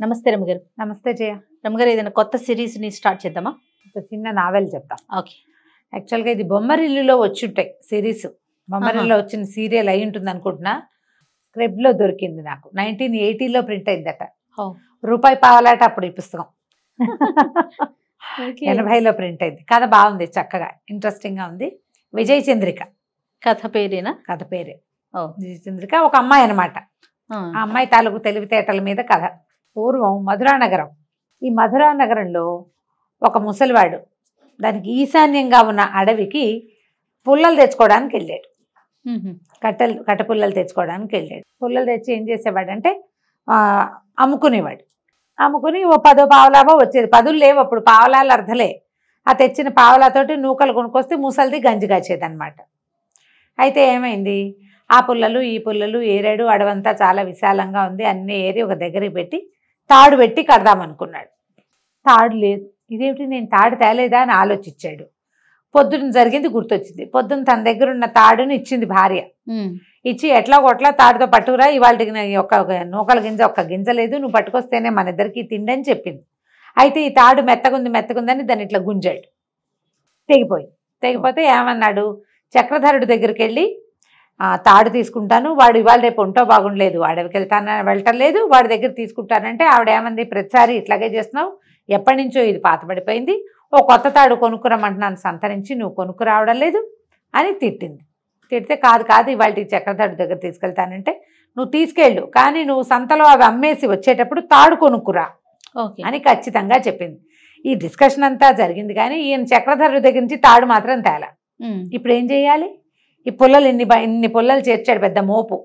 నమస్తే రమగారు. నమస్తే జయ. రమగారు, ఏదైనా కొత్త సిరీస్ని స్టార్ట్ చేద్దామా? ఒక చిన్న నావెల్ చెప్తాం. ఓకే. యాక్చువల్గా ఇది బొమ్మరిల్లులో వచ్చి ఉంటాయి సిరీస్. బొమ్మరిల్లులో వచ్చిన సీరియల్ అయి ఉంటుంది అనుకుంటున్నా. స్క్రిప్ట్లో దొరికింది నాకు. 1980లో ప్రింట్ అయిందట. రూపాయి పావలాట అప్పుడు ఈ పుస్తకం. 80లో ప్రింట్ అయింది. కథ బాగుంది, చక్కగా ఇంట్రెస్టింగ్గా ఉంది. విజయ చంద్రిక కథ పేరేనా? కథ పేరే. విజయ చంద్రిక ఒక అమ్మాయి అనమాట. ఆ అమ్మాయి తాలూకు తెలివితేటల మీద కథ. పూర్వం మధురానగరం. ఈ మధురానగరంలో ఒక ముసలివాడు దానికి ఈశాన్యంగా ఉన్న అడవికి పుల్లలు తెచ్చుకోవడానికి వెళ్ళాడు. కట్టపుల్లలు తెచ్చుకోవడానికి వెళ్ళాడు. పుల్లలు తెచ్చి ఏం చేసేవాడంటే అమ్ముకునేవాడు. అమ్ముకుని ఓ 10 పావలాభో వచ్చేది. 10 లేవు అప్పుడు, పావలాలు అర్ధలే. ఆ తెచ్చిన పావలాతోటి నూకలు కొనుక్కొస్తే ముసలిది గంజి కాచేది అనమాట. అయితే ఏమైంది, ఆ పుల్లలు ఈ పుల్లలు ఏరాడు. అడవంతా చాలా విశాలంగా ఉంది. అన్నీ ఏరి ఒక దగ్గరికి పెట్టి తాడు పెట్టి కడదామనుకున్నాడు. తాడు లేదు. ఇదేమిటి, నేను తాడు తేలేదా అని ఆలోచించాడు. పొద్దున్న జరిగింది గుర్తొచ్చింది. పొద్దున్న తన దగ్గర ఉన్న తాడుని ఇచ్చింది భార్య. ఇచ్చి ఎట్లా కొట్లా తాడుతో పట్టుకురా, ఇవాళకి ఒక నూకల గింజ ఒక్క గింజ లేదు, నువ్వు పట్టుకొస్తేనే మన ఇద్దరికి తిండని చెప్పింది. అయితే ఈ తాడు మెత్తగుందని దాన్ని ఇట్లా గుంజాడు. తెగిపోతే ఏమన్నాడు, చక్రధరుడి దగ్గరికి వెళ్ళి తాడు తీసుకుంటాను, వాడు ఇవాళ రేపు ఒంటో బాగుండలేదు, అడవికి వెళ్ళటం లేదు, వాడి దగ్గర తీసుకుంటానంటే ఆవిడ ఏమంది, ప్రతిసారి ఇట్లాగే చేస్తున్నావు, ఎప్పటి నుంచో ఇది పాతబడిపోయింది, ఓ కొత్త తాడు కొనుక్కురమ్మంటున్నాను సంతరించి, నువ్వు కొనుక్కురావడం లేదు అని తిట్టింది. తిడితే కాదు ఇవాళ చక్రధరుడి దగ్గర తీసుకెళ్తానంటే, నువ్వు తీసుకెళ్ళు, కానీ నువ్వు సంతలో అవి అమ్మేసి వచ్చేటప్పుడు తాడు కొనుక్కురా అని ఖచ్చితంగా చెప్పింది. ఈ డిస్కషన్ అంతా జరిగింది, కానీ ఈయన చక్రధరుడి దగ్గర నుంచి తాడు మాత్రం తేలా. ఇప్పుడు ఏం చేయాలి, ఈ పుల్లలు ఇన్ని పుల్లలు చేర్చాడు, పెద్ద మోపు.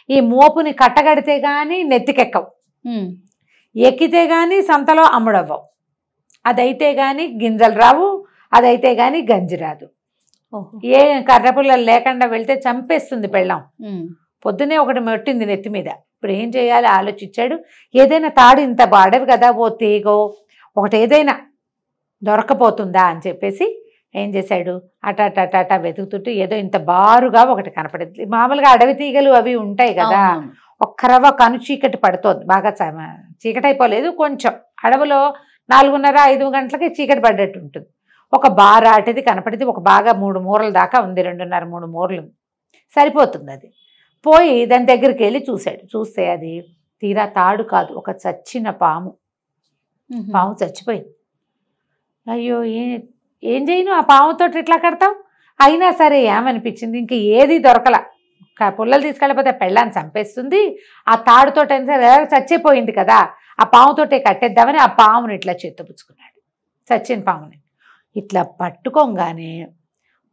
ఈ మోపుని కట్టగడితే గాని నెత్తికెక్కవు, ఎక్కితే గాని సంతలో అమ్ముడవ్వవు, అదైతే గాని గింజలు రావు, అదైతే గాని గంజి రాదు. ఏ కర్ర పుల్లలు లేకుండా వెళ్తే చంపేస్తుంది పెళ్ళాం. పొద్దునే ఒకటి మెట్టింది నెత్తి మీద. ఇప్పుడు ఏం చేయాలి ఆలోచించాడు. ఏదైనా తాడు, ఇంత అడవి కదా, ఓ తీగో ఒకటి ఏదైనా దొరకపోతుందా అని చెప్పేసి ఏం చేశాడు, అటాటా వెతుకుతుంటే ఏదో ఇంత బారుగా ఒకటి కనపడింది. మామూలుగా అడవి తీగలు అవి ఉంటాయి కదా, ఒక్కరవ కను చీకటి పడుతోంది, బాగా చీకటి అయిపోలేదు, కొంచెం అడవిలో 4:30-5 గంటలకి చీకటి పడ్డట్టు ఉంటుంది. ఒక బారాటిది కనపడింది, ఒక బాగా 3 మూరల దాకా ఉంది, 2.5-3 మూరలు సరిపోతుంది. అది పోయి దాని దగ్గరికి వెళ్ళి చూశాడు. చూస్తే అది తీరా తాడు కాదు, ఒక చచ్చిన పాము. పాము చచ్చిపోయింది. అయ్యో ఏం చేయను, ఆ పాముతో ఇట్లా కడతావు. అయినా సరే ఏమనిపించింది, ఇంక ఏది దొరకల, పుల్లలు తీసుకెళ్ళిపోతే పెళ్ళాన్ని చంపేస్తుంది, ఆ తాడుతో చచ్చిపోయింది కదా, ఆ పాముతోటే కట్టేద్దామని ఆ పాముని ఇట్లా చేత్తపుచ్చుకున్నాడు. చచ్చిన పాముని ఇట్లా పట్టుకోగానే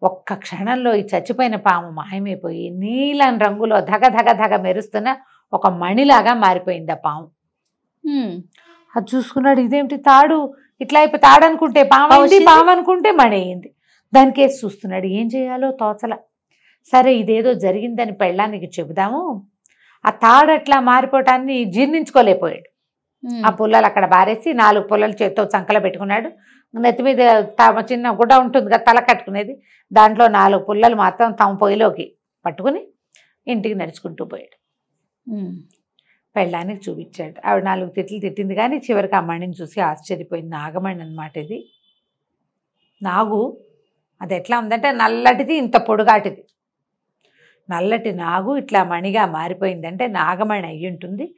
ఒక్క క్షణంలో ఈ చచ్చిపోయిన పాము మాయమైపోయి నీలం రంగులో ధగ మెరుస్తున్న ఒక మణిలాగా మారిపోయింది ఆ పాము. అది చూసుకున్నాడు, ఇదేమిటి తాడు ఇట్లా అయిపోయి, తాడు అనుకుంటే పాము అనుకుంటే మణి అయింది. దానికేసి చూస్తున్నాడు, ఏం చేయాలో తోచల. సరే ఇదేదో జరిగిందని పెళ్ళానికి చెబుదాము. ఆ తాడు అట్లా మారిపోవటాన్ని జీర్ణించుకోలేకపోయాడు. ఆ పుల్లలు అక్కడ బారేసి 4 పుల్లలు చేత్తో చంకలో పెట్టుకున్నాడు. నెత్తి మీద చిన్న గుడ్డ ఉంటుంది కదా, తల కట్టుకునేది, దాంట్లో 4 పుల్లలు మాత్రం తమ పొయ్యిలోకి పట్టుకుని ఇంటికి నడుచుకుంటూ పోయాడు. పెళ్ళానికి చూపించాడు. ఆవిడ 4 తిట్లు తిట్టింది, కానీ చివరికి ఆ మణిని చూసి ఆశ్చర్యపోయింది. నాగమణి అన్నమాట ఇది. నాగు అది ఎట్లా ఉందంటే నల్లటిది, ఇంత పొడుగాటిది, నల్లటి నాగు ఇట్లా మణిగా మారిపోయిందంటే నాగమణి అయ్యి ఉంటుంది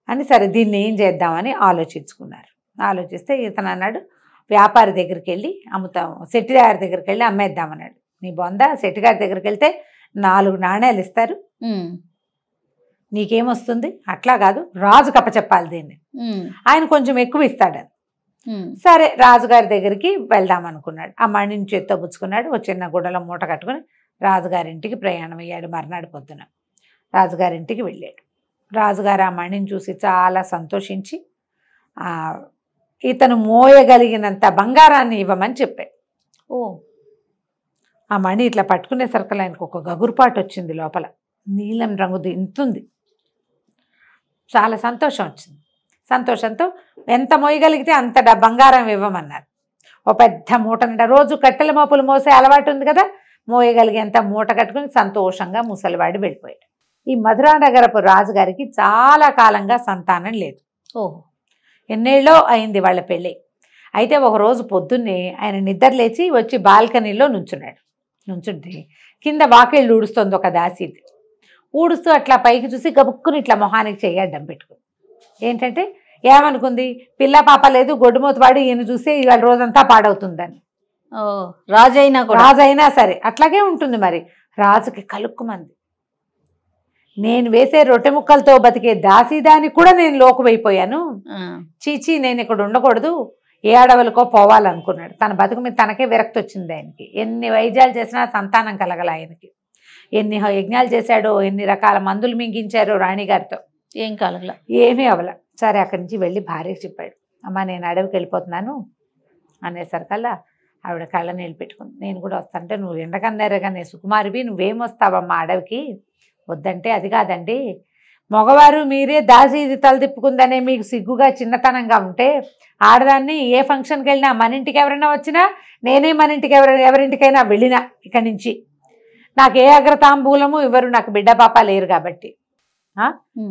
అని. సరే దీన్ని ఏం చేద్దామని ఆలోచించుకున్నారు. ఆలోచిస్తే ఇతను అన్నాడు, వ్యాపారి దగ్గరికి వెళ్ళి అమ్ముతాం, శెట్టిగారి దగ్గరికి వెళ్ళి అమ్మేద్దామన్నాడు. నీ బొంద, శెట్టిగారి దగ్గరికి వెళ్తే 4 నాణేలు ఇస్తారు, నీకేమొస్తుంది, అట్లా కాదు రాజు కప్పచెప్పాలి దీన్ని, ఆయన కొంచెం ఎక్కువ ఇస్తాడని. సరే రాజుగారి దగ్గరికి వెళ్దాం అనుకున్నాడు. ఆ మణిని చేత్తో పుచ్చుకున్నాడు. ఒక చిన్న గుడ్డలో మూట కట్టుకుని రాజుగారింటికి ప్రయాణం అయ్యాడు. మర్నాడు పొద్దున రాజుగారింటికి వెళ్ళాడు. రాజుగారు ఆ మణిని చూసి చాలా సంతోషించి ఇతను మోయగలిగినంత బంగారాన్ని ఇవ్వమని చెప్పాడు. ఆ మణి ఇట్లా పట్టుకునేసరికి ఆయనకు ఒక గగురుపాటు వచ్చింది, లోపల నీలం రంగుది ఇంతుంది. చాలా సంతోషం వచ్చింది. సంతోషంతో ఎంత మోయగలిగితే అంత బంగారం ఇవ్వమన్నారు. ఓ పెద్ద మూట నిండా, రోజు కట్టెల మోపులు మోసే అలవాటు ఉంది కదా, మోయగలిగేంత మూట కట్టుకుని సంతోషంగా ముసలివాడు వెళ్ళిపోయాడు. ఈ మధురానగరపు రాజుగారికి చాలా కాలంగా సంతానం లేదు. ఎన్నేళ్ళో అయింది వాళ్ళ పెళ్ళి. అయితే ఒకరోజు పొద్దున్నే ఆయన నిద్ర లేచి వచ్చి బాల్కనీలో నుంచుంటే కింద వాకిళ్ళు ఊడుస్తోంది ఒక దాసీది. ఊడుస్తూ అట్లా పైకి చూసి గబుక్కుని ఇట్లా మొహానికి చెయ్యి అడ్డం పెట్టుకుంది. ఏంటంటే ఏమనుకుంది, పిల్ల పాప లేదు, గొడ్డుమూతవాడి ఈయన చూసి ఇవాళ రోజంతా పాడవుతుందని. రాజైనా సరే అట్లాగే ఉంటుంది మరి. రాజుకి కలుక్కుమంది. నేను వేసే రొట్టె ముక్కలతో బతికే దాసీదానికి కూడా నేను లోకువైపోయాను. చీచీ, నేను ఇక్కడ ఉండకూడదు, ఏ అడవులకో పోవాలనుకున్నాడు. తన బతుకు మీద తనకే విరక్తి వచ్చింది ఆయనకి. ఎన్ని వైద్యాలు చేసినా సంతానం కలగల ఆయనకి. ఎన్ని యజ్ఞాలు చేశాడో, ఎన్ని రకాల మందులు మింగించారో రాణిగారితో, ఏం కలగల, ఏమీ అవల. సరే అక్కడి నుంచి వెళ్ళి భార్యకి చెప్పాడు, అమ్మ నేను అడవికి వెళ్ళిపోతున్నాను అనేసరికల్లా ఆవిడ కళ్ళ నీళ్ళు పెట్టుకుంది. నేను కూడా వస్తానంటే, నువ్వు ఎండకన్నారేగానే సుకుమారివి, నువ్వేం వస్తావమ్మా అడవికి, వద్దంటే, అది కాదండి మగవారు మీరే దాసీది తల తిప్పుకుందనే మీకు సిగ్గుగా చిన్నతనంగా ఉంటే, ఆడదాన్ని ఏ ఫంక్షన్కి వెళ్ళినా, మన ఇంటికి ఎవరైనా వచ్చినా, నేనే మన ఇంటికి ఎవరింటికైనా వెళ్ళినా ఇక్కడి నుంచి నాకు ఏ అగ్రతాంబూలము ఇవ్వరు, నాకు బిడ్డ పాప లేరు కాబట్టి.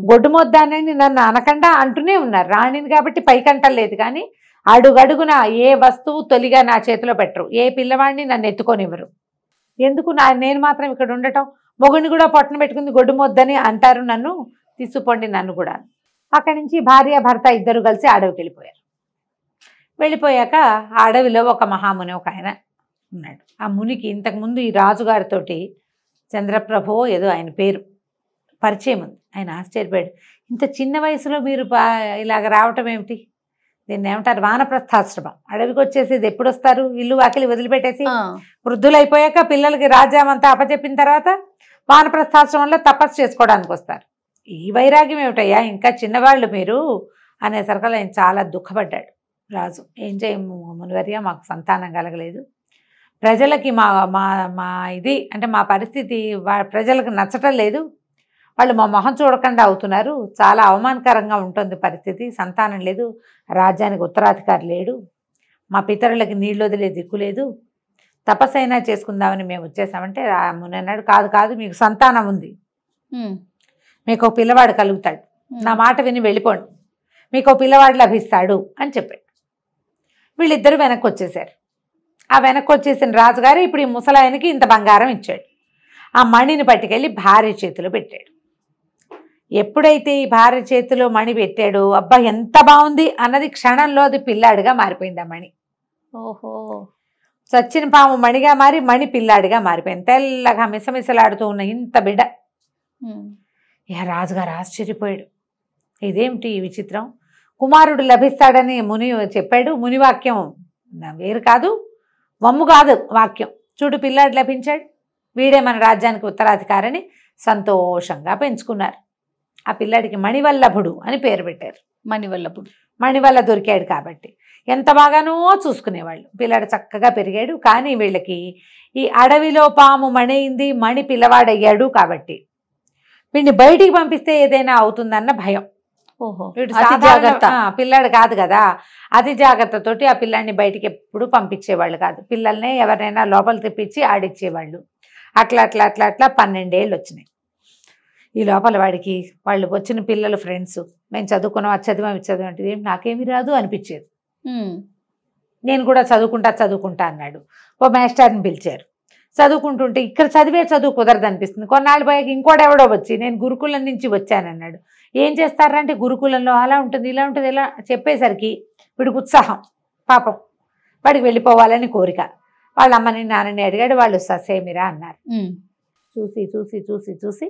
గొడ్డుమొద్దానని నన్ను అనకుండా అంటూనే ఉన్నారు. రాణిని కాబట్టి పైకంటలేదు, కానీ అడుగడుగున ఏ వస్తువు తొలిగా నా చేతిలో పెట్టరు, ఏ పిల్లవాడిని నన్ను ఎత్తుకొనివ్వరు. ఎందుకు నేను మాత్రం ఇక్కడ ఉండటం, మొగుడిని కూడా పొట్టన పెట్టుకుంది గొడ్డుమొద్దని అంటారు, నన్ను తీసుకుపోండి నన్ను కూడా. అక్కడి నుంచి భార్య భర్త ఇద్దరు కలిసి అడవికి వెళ్ళిపోయారు. వెళ్ళిపోయాక ఆ అడవిలో ఒక మహాముని ఒక ఆయన ఉన్నాడు. ఆ మునికి ఇంతకుముందు ఈ రాజుగారితోటి చంద్రప్రభో ఏదో ఆయన పేరు పరిచయం ఉంది. ఆయన ఆశ్చర్యపోయాడు, ఇంత చిన్న వయసులో మీరు ఇలాగ రావటం ఏమిటి, దీన్ని ఏమంటారు, వానప్రస్థాశ్రమం. అడవికి వచ్చేసేది ఎప్పుడు వస్తారు, ఇల్లు వాకిలి వదిలిపెట్టేసి వృద్ధులు అయిపోయాక పిల్లలకి రాజ్యామంతా అప్పచెప్పిన తర్వాత వానప్రస్థాశ్రమంలో తపస్సు చేసుకోవడానికి వస్తారు. ఈ వైరాగ్యం ఏమిటయ్యా, ఇంకా చిన్నవాళ్ళు మీరు అనేసరికి ఆయన చాలా దుఃఖపడ్డాడు. రాజు, ఏం చేయము మునివర్య, మాకు సంతానం కలగలేదు, ప్రజలకి మా మా మా ఇది అంటే మా పరిస్థితి ప్రజలకు నచ్చటం లేదు, వాళ్ళు మా మొహం చూడకుండా అవుతున్నారు, చాలా అవమానకరంగా ఉంటుంది పరిస్థితి, సంతానం లేదు, రాజ్యానికి ఉత్తరాధికారి లేడు, మా పితరులకి నీళ్ళు వదిలే దిక్కు లేదు, తపస్సు అయినా చేసుకుందామని మేము వచ్చేసామంటే ముని అన్నాడు, కాదు కాదు, మీకు సంతానం ఉంది, మీకు ఒక పిల్లవాడు కలుగుతాడు, నా మాట విని వెళ్ళిపోండి, మీకు ఒక పిల్లవాడు లభిస్తాడు అని చెప్పాడు. వీళ్ళిద్దరూ వెనక్కి వచ్చేసారు. ఆ వెనక్కి వచ్చేసిన రాజుగారు ఇప్పుడు ఈ ముసలాయనకి ఇంత బంగారం ఇచ్చాడు. ఆ మణిని పట్టుకెళ్ళి భార్య చేతిలో పెట్టాడు. ఎప్పుడైతే ఈ భార్య చేతిలో మణి పెట్టాడో, అబ్బా ఎంత బాగుంది అన్నది క్షణంలో అది పిల్లాడిగా మారిపోయింది. ఆ మణి ఓహో, చచ్చిన పాము మణిగా మారి మణి పిల్లాడిగా మారిపోయింది. తెల్లగా మిసమిసలాడుతూ ఉన్న ఇంత బిడ్డ. ఇక రాజుగారు ఆశ్చర్యపోయాడు, ఇదేమిటి ఈ విచిత్రం, కుమారుడు లభిస్తాడని ముని చెప్పాడు, ముని వాక్యం వేరు కాదు, వమ్ము కాదు వాక్యం, చూడు పిల్లాడు లభించాడు, వీడే మన రాజ్యానికి ఉత్తరాధికారిని సంతోషంగా పెంచుకున్నారు. ఆ పిల్లాడికి మణివల్లభుడు అని పేరు పెట్టారు. మణివల్లభుడు, మణి వల్ల దొరికాడు కాబట్టి ఎంత బాగానో చూసుకునేవాళ్ళు. పిల్లాడు చక్కగా పెరిగాడు. కానీ వీళ్ళకి ఈ అడవిలో పాము మణయింది, మణి పిల్లవాడయ్యాడు కాబట్టి వీడిని బయటికి పంపిస్తే ఏదైనా అవుతుందన్న భయం. ఓహో, వీడు పిల్లాడు కాదు కదా, అతి జాగ్రత్తతోటి ఆ పిల్లాడిని బయటికి ఎప్పుడు పంపించేవాళ్ళు కాదు. పిల్లల్ని ఎవరినైనా లోపల తెప్పించి ఆడిచ్చేవాళ్ళు. అట్లా అట్లా అట్లా అట్లా 12 ఏళ్ళు వచ్చినాయి. ఈ లోపల వాడికి వాళ్ళు వచ్చిన పిల్లలు ఫ్రెండ్స్, మేము చదువుకున్నాం, అది చదివాం, ఇది చదివాం అంటే ఏం నాకేమీ రాదు అనిపించేది. నేను కూడా చదువుకుంటా అన్నాడు. ఓ మాస్టర్ని పిలిచారు. చదువుకుంటుంటే ఇక్కడ చదువు కుదరదు అనిపిస్తుంది. కొన్నాళ్ళు పోయాక ఇంకోటెవడో వచ్చి నేను గురుకులం నుంచి వచ్చానన్నాడు. ఏం చేస్తారంటే గురుకులంలో అలా ఉంటుంది, ఇలా ఉంటుంది, ఇలా చెప్పేసరికి వీడికి ఉత్సాహం, పాపం వాడికి వెళ్ళిపోవాలని కోరిక. వాళ్ళ అమ్మని నాన్నని అడిగాడు, వాళ్ళు ససేమిరా అన్నారు. చూసి చూసి చూసి చూసి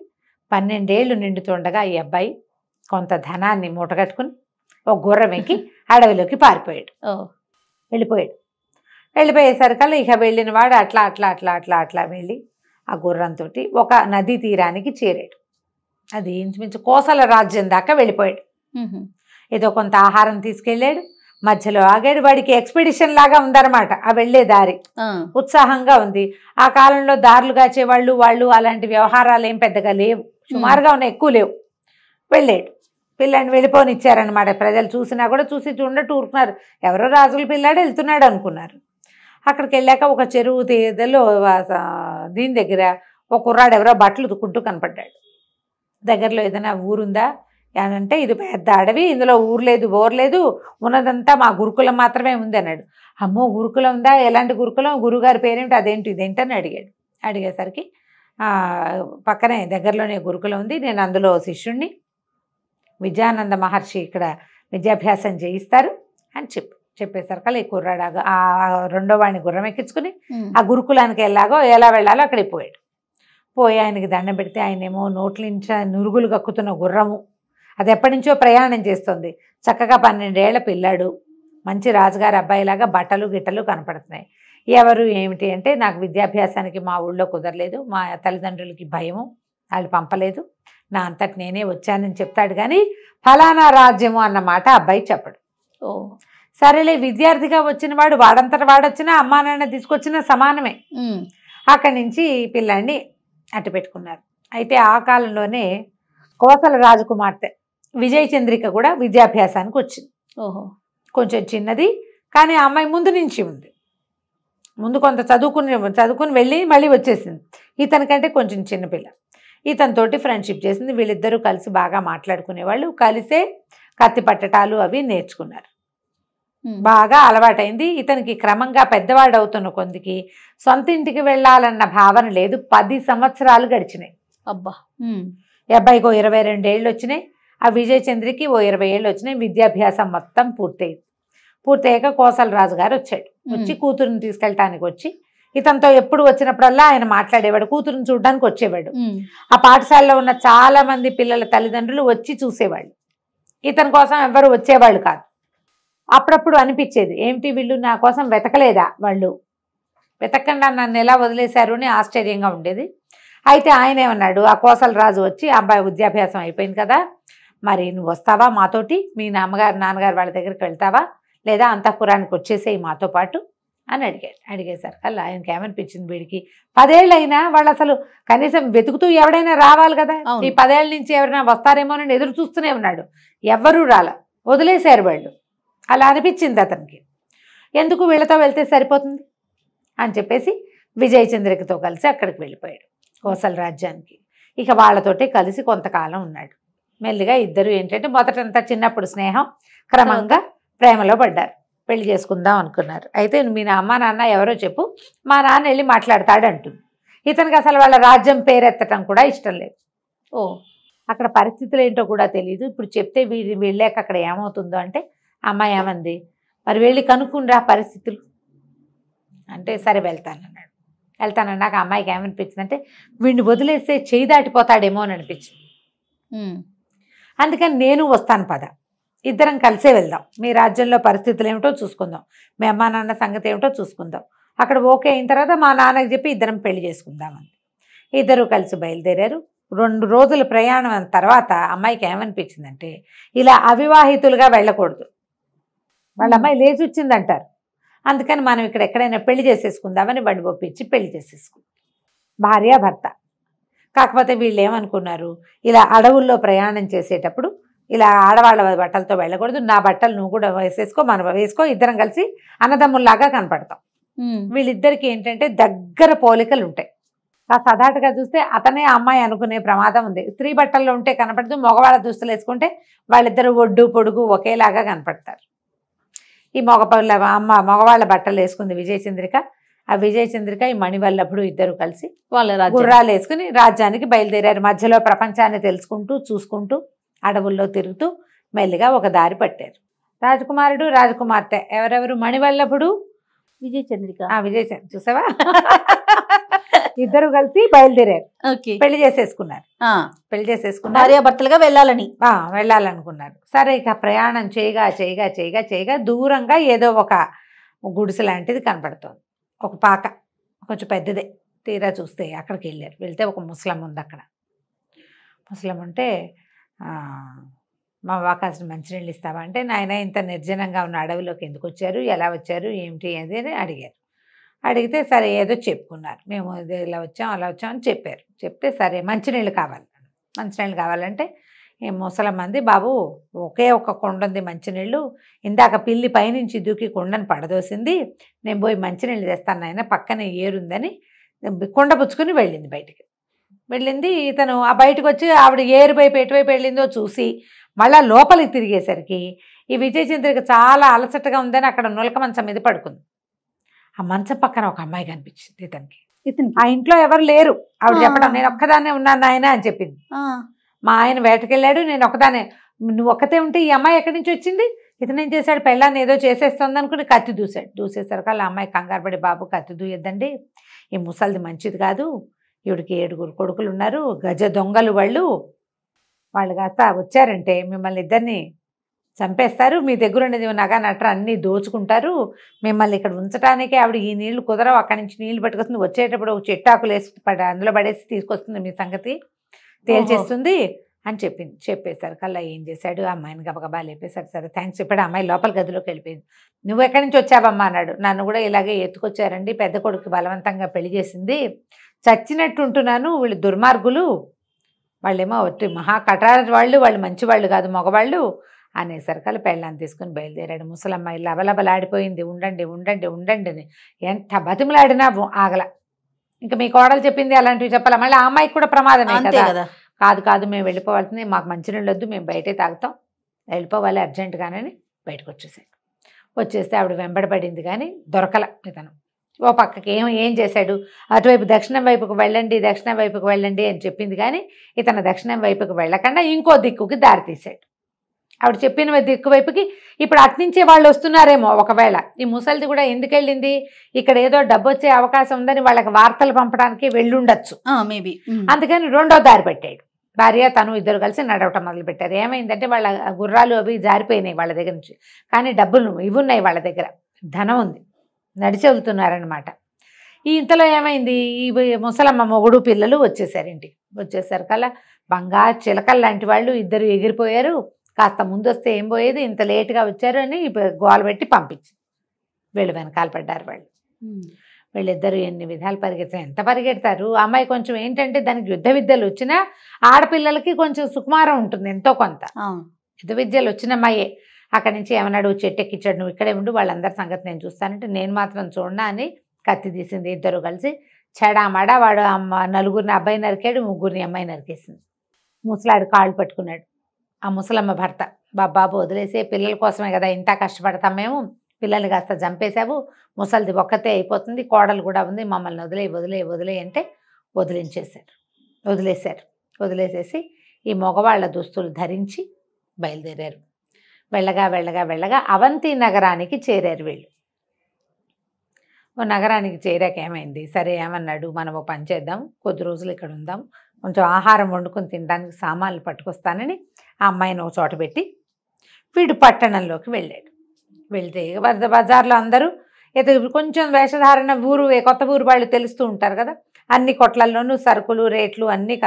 12 ఏళ్ళు నిండుతుండగా ఈ అబ్బాయి కొంత ధనాన్ని మూటగట్టుకుని ఒక గుర్రం ఎక్కి అడవిలోకి పారిపోయాడు. వెళ్ళిపోయేసరికల్లా ఇక వెళ్ళిన వాడు అట్లా అట్లా అట్లా అట్లా అట్లా వెళ్ళి ఆ గుర్రంతో ఒక నదీ తీరానికి చేరాడు. అది ఇంచుమించు కోసల రాజ్యం దాకా వెళ్ళిపోయాడు. ఏదో కొంత ఆహారం తీసుకెళ్ళాడు, మధ్యలో ఆగాడు. వాడికి ఎక్స్పెడిషన్ లాగా ఉందన్నమాట ఆ వెళ్ళే దారి, ఉత్సాహంగా ఉంది. ఆ కాలంలో దారులు కాచేవాళ్ళు వాళ్ళు అలాంటి వ్యవహారాలు ఏం పెద్దగా లేవు, సుమారుగా ఉన్నాయి, ఎక్కువ లేవు. వెళ్ళాడు, పిల్లాడిని వెళ్ళిపోనిచ్చారనమాట. ప్రజలు చూసినా కూడా చూసి చూడట్టు ఊరుకున్నారు. ఎవరో రాజుల పిల్లాడు వెళ్తున్నాడు అనుకున్నారు. అక్కడికి వెళ్ళాక ఒక చెరువు తీదలో దీని దగ్గర ఒక కుర్రాడు ఎవరో బట్టలు ఉతుక్కుంటూ కనపడ్డాడు. దగ్గరలో ఏదైనా ఊరుందా, అంటే ఇది పెద్ద అడవి, ఇందులో ఊరు లేదు బోర్ లేదు, ఉన్నదంతా మా గురుకులం మాత్రమే ఉంది అన్నాడు. అమ్మో గురుకులం ఉందా, ఎలాంటి గురుకులం, గురుగారి పేరేమిటి, అదేంటి ఇదేంటి అని అడిగాడు. అడిగేసరికి పక్కనే దగ్గరలోనే గురుకులం ఉంది, నేను అందులో శిష్యుణ్ణి, విద్యానంద మహర్షి ఇక్కడ విద్యాభ్యాసం చేయిస్తారు అని చెప్పేసరికి ఈ కుర్రాడు ఆ రెండో వాడిని గుర్రం ఎక్కించుకుని ఆ గురుకులానికి ఎలా వెళ్ళాలో అక్కడికి పోయాడు. పోయి ఆయనకి దండం పెడితే ఆయనేమో నోట్ల నుంచి నురుగులు కక్కుతున్న గుర్రము, అది ఎప్పటి నుంచో ప్రయాణం చేస్తుంది, చక్కగా 12 ఏళ్ల పిల్లాడు, మంచి రాజుగారి అబ్బాయిలాగా బట్టలు గిట్టలు కనపడుతున్నాయి. ఎవరు ఏమిటి అంటే, నాకు విద్యాభ్యాసానికి మా ఊళ్ళో కుదరలేదు, మా తల్లిదండ్రులకి భయము, వాళ్ళు పంపలేదు, నా అంతటి నేనే వచ్చానని చెప్తాడు. కానీ ఫలానా రాజ్యము అన్నమాట అబ్బాయి చెప్పడు. ఓ సరేలే, విద్యార్థిగా వచ్చిన వాడు వాడంతట వాడొచ్చినా అమ్మా నాన్న తీసుకొచ్చినా సమానమే. అక్కడి నుంచి పిల్లాన్ని అట్టు పెట్టుకున్నారు. అయితే ఆ కాలంలోనే కోసల రాజకుమార్తె విజయచంద్రిక కూడా విద్యాభ్యాసానికి వచ్చింది. ఓహో, కొంచెం చిన్నది, కానీ ఆ అమ్మాయి ముందు నుంచి ఉంది, ముందు కొంత చదువుకుని వెళ్ళి మళ్ళీ వచ్చేసింది. ఇతనికంటే కొంచెం చిన్నపిల్ల. ఇతనితోటి ఫ్రెండ్షిప్ చేసింది. వీళ్ళిద్దరూ కలిసి బాగా మాట్లాడుకునేవాళ్ళు, కలిసే కత్తి పట్టటాలు అవి నేర్చుకున్నారు. బాగా అలవాటైంది. ఇతనికి క్రమంగా పెద్దవాడు అవుతున్న కొందికి సొంత ఇంటికి వెళ్ళాలన్న భావన లేదు. 10 సంవత్సరాలు గడిచినాయి. అబ్బా. ఈ అబ్బాయికి 22 ఏళ్ళు వచ్చినాయి, ఆ విజయచంద్రికి 20 ఏళ్ళు వచ్చినాయి. విద్యాభ్యాసం మొత్తం పూర్తయ్యాక కోసల రాజు గారు వచ్చాడు. వచ్చి కూతురుని తీసుకెళ్ళటానికి వచ్చి ఇతనితో ఎప్పుడు వచ్చినప్పుడల్లా ఆయన మాట్లాడేవాడు, కూతురుని చూడడానికి వచ్చేవాడు. ఆ పాఠశాలలో ఉన్న చాలా మంది పిల్లల తల్లిదండ్రులు వచ్చి చూసేవాళ్ళు, ఇతని కోసం ఎవరు వచ్చేవాళ్ళు కాదు. అప్పుడప్పుడు అనిపించేది, ఏమిటి వీళ్ళు నా కోసం వెతకలేదా, వాళ్ళు వెతకకుండా నన్ను ఎలా వదిలేశారు అని ఆశ్చర్యంగా ఉండేది. అయితే ఆయన ఏమన్నాడు, ఆ కోసల రాజు వచ్చి అబ్బాయి విద్యాభ్యాసం అయిపోయింది కదా, మరి నువ్వు వస్తావా మాతోటి, మీ నాన్నగారు వాళ్ళ దగ్గరికి వెళ్తావా, లేదా అంతఃపురానికి వచ్చేసేయి మాతో పాటు అని అడిగేశారు. అలా ఆయనకి ఏమనిపించింది, వీడికి 10 ఏళ్ళు అయినా వాళ్ళు అసలు కనీసం వెతుకుతూ ఎవడైనా రావాలి కదా, ఈ 10 ఏళ్ళ నుంచి ఎవరైనా వస్తారేమోనని ఎదురు చూస్తూనే ఉన్నాడు, ఎవ్వరూ రాల, వదిలేశారు వాళ్ళు. అలా అనిపించింది అతనికి. ఎందుకు వీళ్ళతో వెళ్తే సరిపోతుంది అని చెప్పేసి విజయచంద్రికతో కలిసి అక్కడికి వెళ్ళిపోయాడు కోసల రాజ్యానికి. ఇక వాళ్ళతోటే కలిసి కొంతకాలం ఉన్నాడు. మెల్లిగా ఇద్దరు ఏంటంటే మొదటంతా చిన్నప్పుడు స్నేహం, క్రమంగా ప్రేమలో పడ్డారు, పెళ్లి చేసుకుందాం అనుకున్నారు. అయితే మీ అమ్మ నాన్న ఎవరో చెప్పు, మా నాన్న వెళ్ళి మాట్లాడతాడు అంటుంది. ఇతనికి అసలు వాళ్ళ రాజ్యం పేరెత్తటం కూడా ఇష్టం లేదు. ఓ అక్కడ పరిస్థితులు ఏంటో కూడా తెలియదు. ఇప్పుడు చెప్తే వెళ్ళాక అక్కడ ఏమవుతుందో అంటే, అమ్మాయి ఏమంది, మరి వెళ్ళి కనుక్కుండ్రా పరిస్థితులు అంటే, సరే వెళ్తానన్నాక అమ్మాయికి ఏమనిపించింది అంటే, వీడిని వదిలేస్తే చేయి దాటిపోతాడేమో అని అనిపించింది. అందుకని నేను వస్తాను పద, ఇద్దరం కలిసే వెళ్దాం, మీ రాజ్యంలో పరిస్థితులు ఏమిటో చూసుకుందాం, మీ అమ్మా నాన్న సంగతి ఏమిటో చూసుకుందాం, అక్కడ ఓకే అయిన తర్వాత మా నాన్నకి చెప్పి ఇద్దరం పెళ్లి చేసుకుందామని ఇద్దరు కలిసి బయలుదేరారు. 2 రోజుల ప్రయాణం తర్వాత అమ్మాయికి ఏమనిపించిందంటే, ఇలా అవివాహితులుగా వెళ్ళకూడదు, వాళ్ళ అమ్మాయి లేచి వచ్చిందంటారు, అందుకని మనం ఇక్కడ ఎక్కడైనా పెళ్లి చేసేసుకుందామని బండి ఒప్పించి పెళ్లి చేసేసుకుందాం, భార్యాభర్త. కాకపోతే వీళ్ళు ఏమనుకున్నారు, ఇలా అడవుల్లో ప్రయాణం చేసేటప్పుడు ఇలా ఆడవాళ్ళ బట్టలతో వెళ్ళకూడదు, నా బట్టలు నువ్వు కూడా వేసేసుకో, మనం వేసుకో, ఇద్దరం కలిసి అన్నదమ్ముల్లాగా కనపడతాం. వీళ్ళిద్దరికి ఏంటంటే దగ్గర పోలికలు ఉంటాయి. ఆ సదాటుగా చూస్తే అతనే అమ్మాయి అనుకునే ప్రమాదం ఉంది. స్త్రీ బట్టల్లో ఉంటే కనపడదు, మగవాళ్ళ దుస్తులు వేసుకుంటే వాళ్ళిద్దరు ఒడ్డు పొడుగు ఒకేలాగా కనపడతారు. ఈ మగవాళ్ళ బట్టలు వేసుకుంది విజయచంద్రిక. ఆ విజయచంద్రిక ఈ మణివల్లభుడు ఇద్దరు కలిసి వాళ్ళ గుర్రాలు వేసుకుని రాజ్యానికి బయలుదేరారు. మధ్యలో ప్రపంచాన్ని తెలుసుకుంటూ చూసుకుంటూ అడవుల్లో తిరుగుతూ మెల్లిగా ఒక దారి పట్టారు. రాజకుమారుడు రాజకుమార్తె ఎవరెవరు, మణివల్లభుడు విజయచంద్రిక. విజయచంద్ర చూసావా, ఇద్దరు కలిసి బయలుదేరారు, పెళ్లి చేసేసుకున్నారు. భార్యాభర్తలుగా వెళ్ళాలనుకున్నారు. సరే ఇక ప్రయాణం చేయగా దూరంగా ఏదో ఒక గుడిసె లాంటిది కనపడుతోంది, ఒక పాక, కొంచెం పెద్దదే. తీరా చూస్తే అక్కడికి వెళ్తే ఒక ముసలం ఉంది. అక్కడ ముసలం ఉంటే, మా వాకాసిన మంచినీళ్ళు ఇస్తావా అంటే, నాయన ఇంత నిర్జనంగా ఉన్న అడవిలోకి ఎందుకు వచ్చారు, ఎలా వచ్చారు, ఏమిటి అని అడిగారు. అడిగితే సరే ఏదో చెప్పుకున్నారు, మేము ఇలా వచ్చాం అలా వచ్చాం అని చెప్పారు. చెప్తే సరే మంచినీళ్ళు కావాలంటే ముసలమ్మంది, బాబు ఒకే ఒక కొండ ఉంది మంచినీళ్ళు, ఇందాక పిల్లి పైనుంచి దూకి కొండను పడదోసింది, నేను పోయి మంచినీళ్ళు తెస్తాను నాయన, పక్కనే ఏరుందని కొండ పుచ్చుకుని వెళ్ళింది బయటికి. వెళ్ళింది. ఇతను ఆ బయటకు వచ్చి ఆవిడ ఏరువైపు ఎటువైపు వెళ్ళిందో చూసి మళ్ళా లోపలికి తిరిగేసరికి ఈ విజయచంద్రిక చాలా అలసటగా ఉందని అక్కడ నులక మంచం మీద పడుకుంది. ఆ మంచం పక్కన ఒక అమ్మాయి కనిపించింది ఇతనికి. ఆ ఇంట్లో ఎవరు లేరు. ఆవిడ చెప్పడం, నేను ఒక్కదాన్నే ఉన్నాను నాయన అని చెప్పింది. మా ఆయన వేటకెళ్ళాడు, నేను ఒక్కదానే. నువ్వు ఒక్కతే ఉంటే ఈ అమ్మాయి ఎక్కడి నుంచి వచ్చింది? ఇతను ఏం చేశాడు, పెళ్ళాన్ని ఏదో చేసేస్తుంది అనుకుని కత్తి దూశాడు. దూసేసరికి వాళ్ళ అమ్మాయి కంగారు పడి, బాబు కత్తి దూయొద్దండి, ఈ ముసలిది మంచిది కాదు, ఈవిడికి 7 కొడుకులు ఉన్నారు, గజ దొంగలు వాళ్ళు కాస్త వచ్చారంటే మిమ్మల్ని ఇద్దరిని చంపేస్తారు, మీ దగ్గర ఉండేది నగ నట్ర అన్నీ దోచుకుంటారు, మిమ్మల్ని ఇక్కడ ఉంచడానికే ఆవిడ ఈ నీళ్లు కుదరవు, అక్కడి నుంచి నీళ్లు పట్టుకొస్తుంది, వచ్చేటప్పుడు ఒక చెట్టాకులు వేసి అందులో పడేసి తీసుకొస్తుంది, మీ సంగతి తేల్చేస్తుంది అని చెప్పింది. చెప్పేశారు కల్లా ఏం చేశాడు, అమ్మాయిని గబగబా లేపేశాడు. సరే థ్యాంక్స్ చెప్పాడు. అమ్మాయి లోపల గదిలోకి వెళ్ళిపోయింది. నువ్వు ఎక్కడి నుంచి వచ్చావమ్మా అన్నాడు. నన్ను కూడా ఇలాగే ఎత్తుకొచ్చారండి, పెద్ద కొడుకు బలవంతంగా పెళ్లి చేసింది, చచ్చినట్టు ఉంటున్నాను, వీళ్ళు దుర్మార్గులు, వాళ్ళేమో మహా కఠార వాళ్ళు మంచివాళ్ళు కాదు, మగవాళ్ళు అనేసరికల్లా పెళ్ళాన్ని తీసుకుని బయలుదేరాడు. ముసలమ్మాయి లబలబలాడిపోయింది. ఉండండి ఉండండి ఉండండి అని ఎంత బతిమలాడినా ఆగల. ఇంకా మీ కోడలు చెప్పింది అలాంటివి చెప్పాలా, మళ్ళీ ఆ అమ్మాయికి కూడా ప్రమాదమే కదా. కాదు కాదు, మేము వెళ్ళిపోవాల్సింది, మాకు మంచినీళ్ళు వద్దు, మేము బయటే తాగుతాం, వెళ్ళిపోవాలి అర్జెంటుగానని బయటకు వచ్చేసాడు. వచ్చేస్తే ఆవిడ వెంబడబడింది కానీ దొరకల. ఇతను ఓ పక్కకి ఏం చేశాడు, అటువైపు దక్షిణం వైపుకు వెళ్ళండి, దక్షిణం వైపుకు వెళ్ళండి అని చెప్పింది కానీ ఇతను దక్షిణం వైపుకు వెళ్ళకుండా ఇంకో దిక్కుకి దారి తీశాడు. ఆవిడ చెప్పిన దిక్కు వైపుకి ఇప్పుడు అట్నుంచే వాళ్ళు వస్తున్నారేమో. ఒకవేళ ఈ ముసలిది కూడా ఎందుకు వెళ్ళింది, ఇక్కడ ఏదో డబ్బు వచ్చే అవకాశం ఉందని వాళ్ళకి వార్తలు పంపడానికి వెళ్ళుండొచ్చు మేబీ, అందుకని రెండో దారి పెట్టాడు. భార్య తను ఇద్దరు కలిసి నడవటం మొదలుపెట్టారు. ఏమైందంటే వాళ్ళ గుర్రాలు అవి జారిపోయినాయి వాళ్ళ దగ్గర నుంచి, కానీ డబ్బులు ఇవి ఉన్నాయి వాళ్ళ దగ్గర, ధనం ఉంది, నడిచి వెళ్తున్నారనమాట. ఈ ఇంతలో ఏమైంది, ఈ ముసలమ్మ మొగుడు పిల్లలు వచ్చేసారు ఇంటికి. వచ్చేసరికల్లా బంగారు చిలకలు లాంటి వాళ్ళు ఇద్దరు ఎగిరిపోయారు. కాస్త ముందు వస్తే ఏం పోయేది, ఇంత లేటుగా వచ్చారు అని గోల పెట్టి పంపించింది. వీళ్ళు వెనకాల పడ్డారు. వీళ్ళిద్దరూ ఎన్ని విధాలు పరిగెత్తారు, ఎంత పరిగెడతారు. అమ్మాయి కొంచెం ఏంటంటే దానికి యుద్ధ విద్యలు వచ్చినా ఆడపిల్లలకి కొంచెం సుకుమారం ఉంటుంది ఎంతో కొంత. యుద్ధ విద్యలు వచ్చిన అమ్మాయే. అక్కడి నుంచి ఏమన్నాడు, చెట్టు ఎక్కించాడు, నువ్వు ఇక్కడే ఉండు, వాళ్ళందరి సంగతి నేను చూస్తానంటే నేను మాత్రం చూడనా అని కత్తి తీసింది. ఇద్దరు కలిసి చెడామడా వాడు నలుగురిని అబ్బాయి నరికాడు, ముగ్గురిని అమ్మాయి నరికేసింది. ముసలాడు కాళ్ళు పట్టుకున్నాడు. ఆ ముసలమ్మ భర్త, బాబాబు వదిలేసే, పిల్లల కోసమే కదా ఇంత కష్టపడతాం మేము, పిల్లల్ని కాస్త చంపేశావు, ముసలిది ఒక్కతే అయిపోతుంది, కోడలు కూడా ఉంది, మమ్మల్ని వదిలే అంటే వదిలేశారు. వదిలేసేసి ఈ మగవాళ్ళ దుస్తులు ధరించి బయలుదేరారు. వెళ్ళగా అవంతి నగరానికి చేరారు. వీళ్ళు ఓ నగరానికి చేరాక ఏమైంది, సరే ఏమన్నాడు, మనం ఓ పని చేద్దాం, కొద్ది రోజులు ఇక్కడ ఉందాం, కొంచెం ఆహారం వండుకొని తినడానికి సామాన్లు పట్టుకొస్తానని ఆ అమ్మాయిని ఒక చోట పెట్టి వీడు పట్టణంలోకి వెళ్ళాడు. వెళ్తే బజార్లో అందరూ కొంచెం వేషధారణ కొత్త ఊరు వాళ్ళు తెలుస్తూ ఉంటారు కదా, అన్ని కొట్లల్లోనూ సరుకులు రేట్లు అన్నీ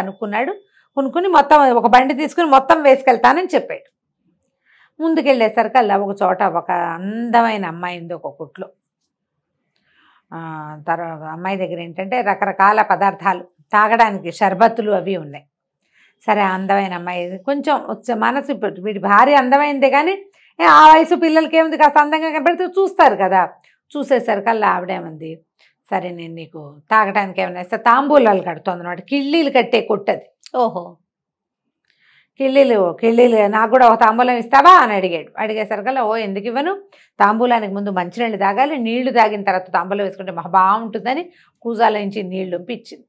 కొనుక్కుని మొత్తం ఒక బండి తీసుకుని మొత్తం వేసుకెళ్తానని చెప్పాడు. ముందుకెళ్ళేసరికల్లా ఒక చోట ఒక అందమైన అమ్మాయి ఉంది ఒక కొట్లో. తర్వాత అమ్మాయి దగ్గర ఏంటంటే రకరకాల పదార్థాలు తాగడానికి, షర్బత్తులు అవి ఉన్నాయి. సరే అందమైన అమ్మాయి, కొంచెం మనసు, వీడి భార్య అందమైందే కానీ ఆ వయసు పిల్లలకి ఏముంది, కాస్త అందంగా కనబడితే చూస్తారు కదా. చూసేసరికల్లా ఆవిడేమంది, సరే నేను నీకు తాగడానికి ఏమైనా ఇస్తే, తాంబూలాలు కడుతుంది అన్నమాట, కిళ్ళీలు కట్టే కొట్టది. ఓహో, కిళ్ళీలు నాకు కూడా ఒక తాంబూలం ఇస్తావా అని అడిగాడు. అడిగేసరికల్లా ఓ ఎందుకు ఇవ్వను, తాంబూలానికి ముందు మంచినీళ్ళు తాగాలి, నీళ్లు తాగిన తర్వాత తాంబూలం వేసుకుంటే మహా బాగుంటుందని కూజాల నుంచి నీళ్లు ఇచ్చింది.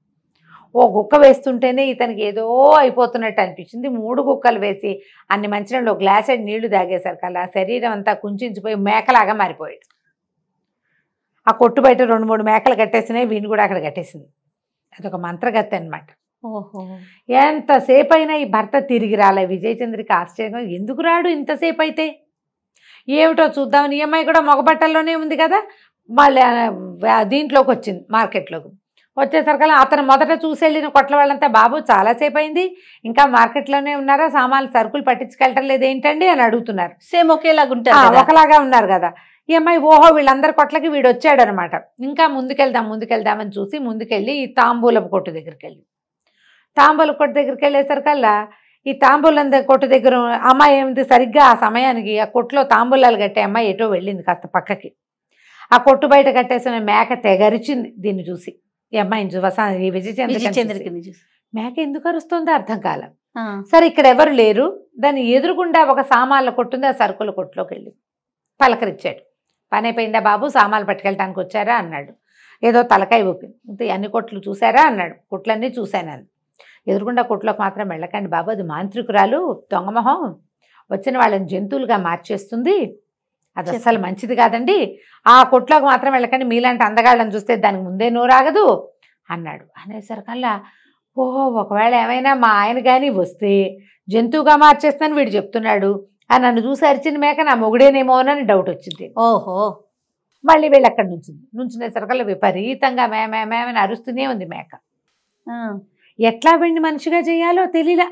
ఓ గుక్క వేస్తుంటేనే ఇతనికి ఏదో అయిపోతున్నట్టు అనిపించింది. 3 గుక్కలు వేసి అన్ని మంచినీళ్ళు గ్లాసెడ్ నీళ్లు తాగేసరికల్లా శరీరం అంతా కుంచిపోయి మేకలాగా మారిపోయాడు. ఆ కొట్టు బయట 2-3 మేకలు కట్టేసినాయి, వీని కూడా అక్కడ కట్టేసింది. అదొక మంత్రగత్తె అనమాట. ఓహో, ఎంతసేపు అయినా ఈ భర్త తిరిగి రాలే. విజయచంద్రికి ఆశ్చర్యంగా, ఎందుకు రాడు ఇంతసేపు అయితే, ఏమిటో చూద్దామని. ఈ అమ్మాయి కూడా మగబట్టల్లోనే ఉంది కదా, మళ్ళీ దీంట్లోకి వచ్చింది, మార్కెట్లోకి వచ్చేసరికల్లా అతను మొదట చూసి వెళ్ళిన కొట్ల వాళ్ళంతా, బాబు చాలాసేపు అయింది, ఇంకా మార్కెట్లోనే ఉన్నారా, సామాన్లు సరుకులు పట్టించుకెళ్ళటం లేదు ఏంటండి అని అడుగుతున్నారు. సేమ్ ఒకేలాగా ఉంటారు, ఒకలాగా ఉన్నారు కదా. ఈ అమ్మాయి ఓహో వీళ్ళందరి కొట్లకి వీడు వచ్చాడు అనమాట. ఇంకా ముందుకెళ్దామని చూసి ముందుకెళ్ళి ఈ తాంబూలం కొట్టు దగ్గరికి వెళ్ళేసరికల్లా ఈ తాంబూలం కొట్టు దగ్గర అమ్మాయి ఏమిటి, సరిగ్గా ఆ సమయానికి ఆ కొట్టులో తాంబూలాలు కట్టే అమ్మాయి ఎటో వెళ్ళింది కాస్త పక్కకి. ఆ కొట్టు బయట కట్టేసిన మేక తెగరిచింది. దీన్ని చూసి ఈ అమ్మాయిని ఈ విజయచంద్రికి మేక ఎందుకు అరుస్తుందో అర్థం కాల. సరే ఇక్కడ ఎవరు లేరు, దాన్ని ఎదురుగుండా ఒక సామాన్ల కొట్టుంది, ఆ సరుకుల కొట్టులోకి వెళ్ళి పలకరించాడు. పని అయిపోయిందా బాబు, సామాన్లు పట్టుకెళ్ళటానికి వచ్చారా అన్నాడు. ఏదో తలకాయ ఊపింది. అన్ని కొట్లు చూసారా అన్నాడు. కొట్లన్నీ చూశాను అని. ఎదురుగుండా కొట్లోకి మాత్రం వెళ్ళకండి బాబు, అది మాంత్రికురాలు, దొంగమొహం, వచ్చిన వాళ్ళని జంతువులుగా మార్చేస్తుంది, అది అస్సలు మంచిది కాదండి, ఆ కొట్లోకి మాత్రం వెళ్ళకండి, మీలాంటి అందగాళ్ళని చూస్తే దానికి ముందే నోరాగదు అన్నాడు. అనేసరికల్లా ఓహో ఒకవేళ ఏమైనా మా ఆయన కానీ వస్తే జంతువుగా మార్చేస్తానని వీడు చెప్తున్నాడు, అని నన్ను చూసి అరిచిన మేక నా మొగుడేనేమోనని డౌట్ వచ్చింది. ఓహో మళ్ళీ వీళ్ళు అక్కడ నుంచునేసరికల్లా విపరీతంగా మేమని అరుస్తూనే ఉంది మేక. ఎట్లా వీడిని మనిషిగా చేయాలో తెలియలా,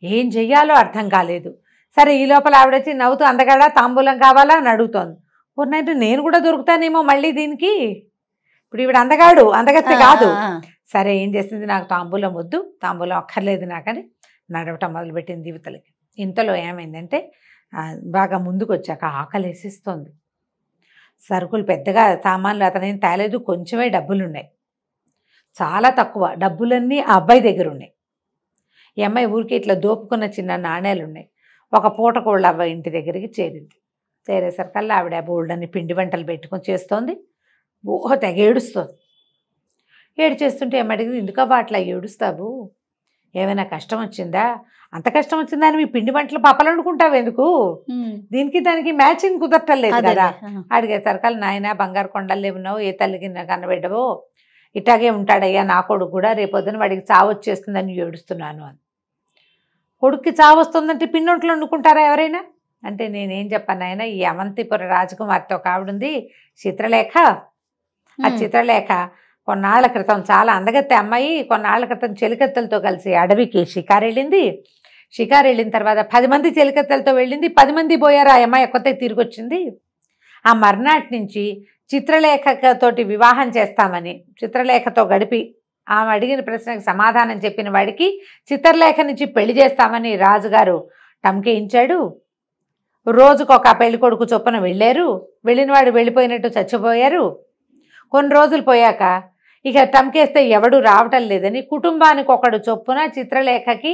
ఏం చెయ్యాలో అర్థం కాలేదు. సరే ఈ లోపల ఆవిడొచ్చి నవ్వుతూ అందగాడా తాంబూలం కావాలా అని అడుగుతోంది. పూర్ణైతే నేను కూడా దొరుకుతానేమో మళ్ళీ దీనికి, ఇప్పుడు ఈవిడ అందగత్తి కాదు. సరే ఏం చేసింది, నాకు తాంబూలం వద్దు, తాంబూలం అక్కర్లేదు నాకని నడవటం మొదలుపెట్టింది యువతలకి. ఇంతలో ఏమైందంటే బాగా ముందుకు వచ్చాక ఆకలి వేసిస్తోంది. సరుకులు పెద్దగా సామాన్లు అతనేం తేలేదు, కొంచెమే డబ్బులున్నాయి, చాలా తక్కువ డబ్బులన్నీ ఆ అబ్బాయి దగ్గర ఉన్నాయి. ఈ అమ్మాయి ఊరికి ఇట్లా దోపుకున్న చిన్న నాణేలు ఉన్నాయి. ఒక పూట కోళ్ళ అబ్బాయి ఇంటి దగ్గరికి చేరింది. చేరేసరికల్లా ఆవిడ బోల్డన్ని పిండి వంటలు పెట్టుకొని చేస్తోంది. తెగ ఏడుస్తోంది. ఏడుచేస్తుంటే ఏమడిగింది, ఎందుకబ్బా అట్లా ఏడుస్తావు, ఏమైనా కష్టం వచ్చిందా, అంత కష్టం వచ్చిందా అని మీ పిండి వంటలు పప్పలు వండుకుంటావు ఎందుకు, దీనికి దానికి మ్యాచింగ్ కుదరటం లేదు కదా. అడిగేసరికల్లా నాయన బంగారు కొండల్లో ఉన్నావు, ఏ తల్లికి కన్నబెట్టవో, ఇట్లాగే ఉంటాడయ్యా నా కొడుకు కూడా, రేపొద్దున వాడికి చావు వచ్చేస్తుందని ఏడుస్తున్నాను అని. కొడుక్కి చావు వస్తుందంటే పిండి వంటలు వండుకుంటారా ఎవరైనా అంటే, నేనేం చెప్పాను ఆయన, ఈ అవంతిపుర రాజకుమార్తె ఒక ఆవిడుంది చిత్రలేఖ, ఆ చిత్రలేఖ కొన్నాళ్ల క్రితం, చాలా అందగత్తె అమ్మాయి, కొన్నాళ్ల క్రితం చెలికత్తెలతో కలిసి అడవికి షికారు వెళ్ళింది. షికారు వెళ్ళిన తర్వాత 10 మంది చెలికత్తెలతో వెళ్ళింది, 10 మంది పోయారు, ఆ అమ్మాయి కొత్త తిరిగి వచ్చింది. ఆ మర్నాటి నుంచి చిత్రలేఖతోటి వివాహం చేస్తామని చిత్రలేఖతో గడిపి ఆమె అడిగిన ప్రశ్నకు సమాధానం చెప్పిన వాడికి చిత్రలేఖ నుంచి పెళ్లి చేస్తామని రాజుగారు టంకేయించాడు. రోజుకొక పెళ్లి కొడుకు చొప్పున వెళ్ళారు. వెళ్ళిన వాడు వెళ్ళిపోయినట్టు చచ్చిపోయారు. కొన్ని రోజులు పోయాక ఇక టంకేస్తే ఎవడు రావటం లేదని కుటుంబానికి ఒకడు చొప్పున చిత్రలేఖకి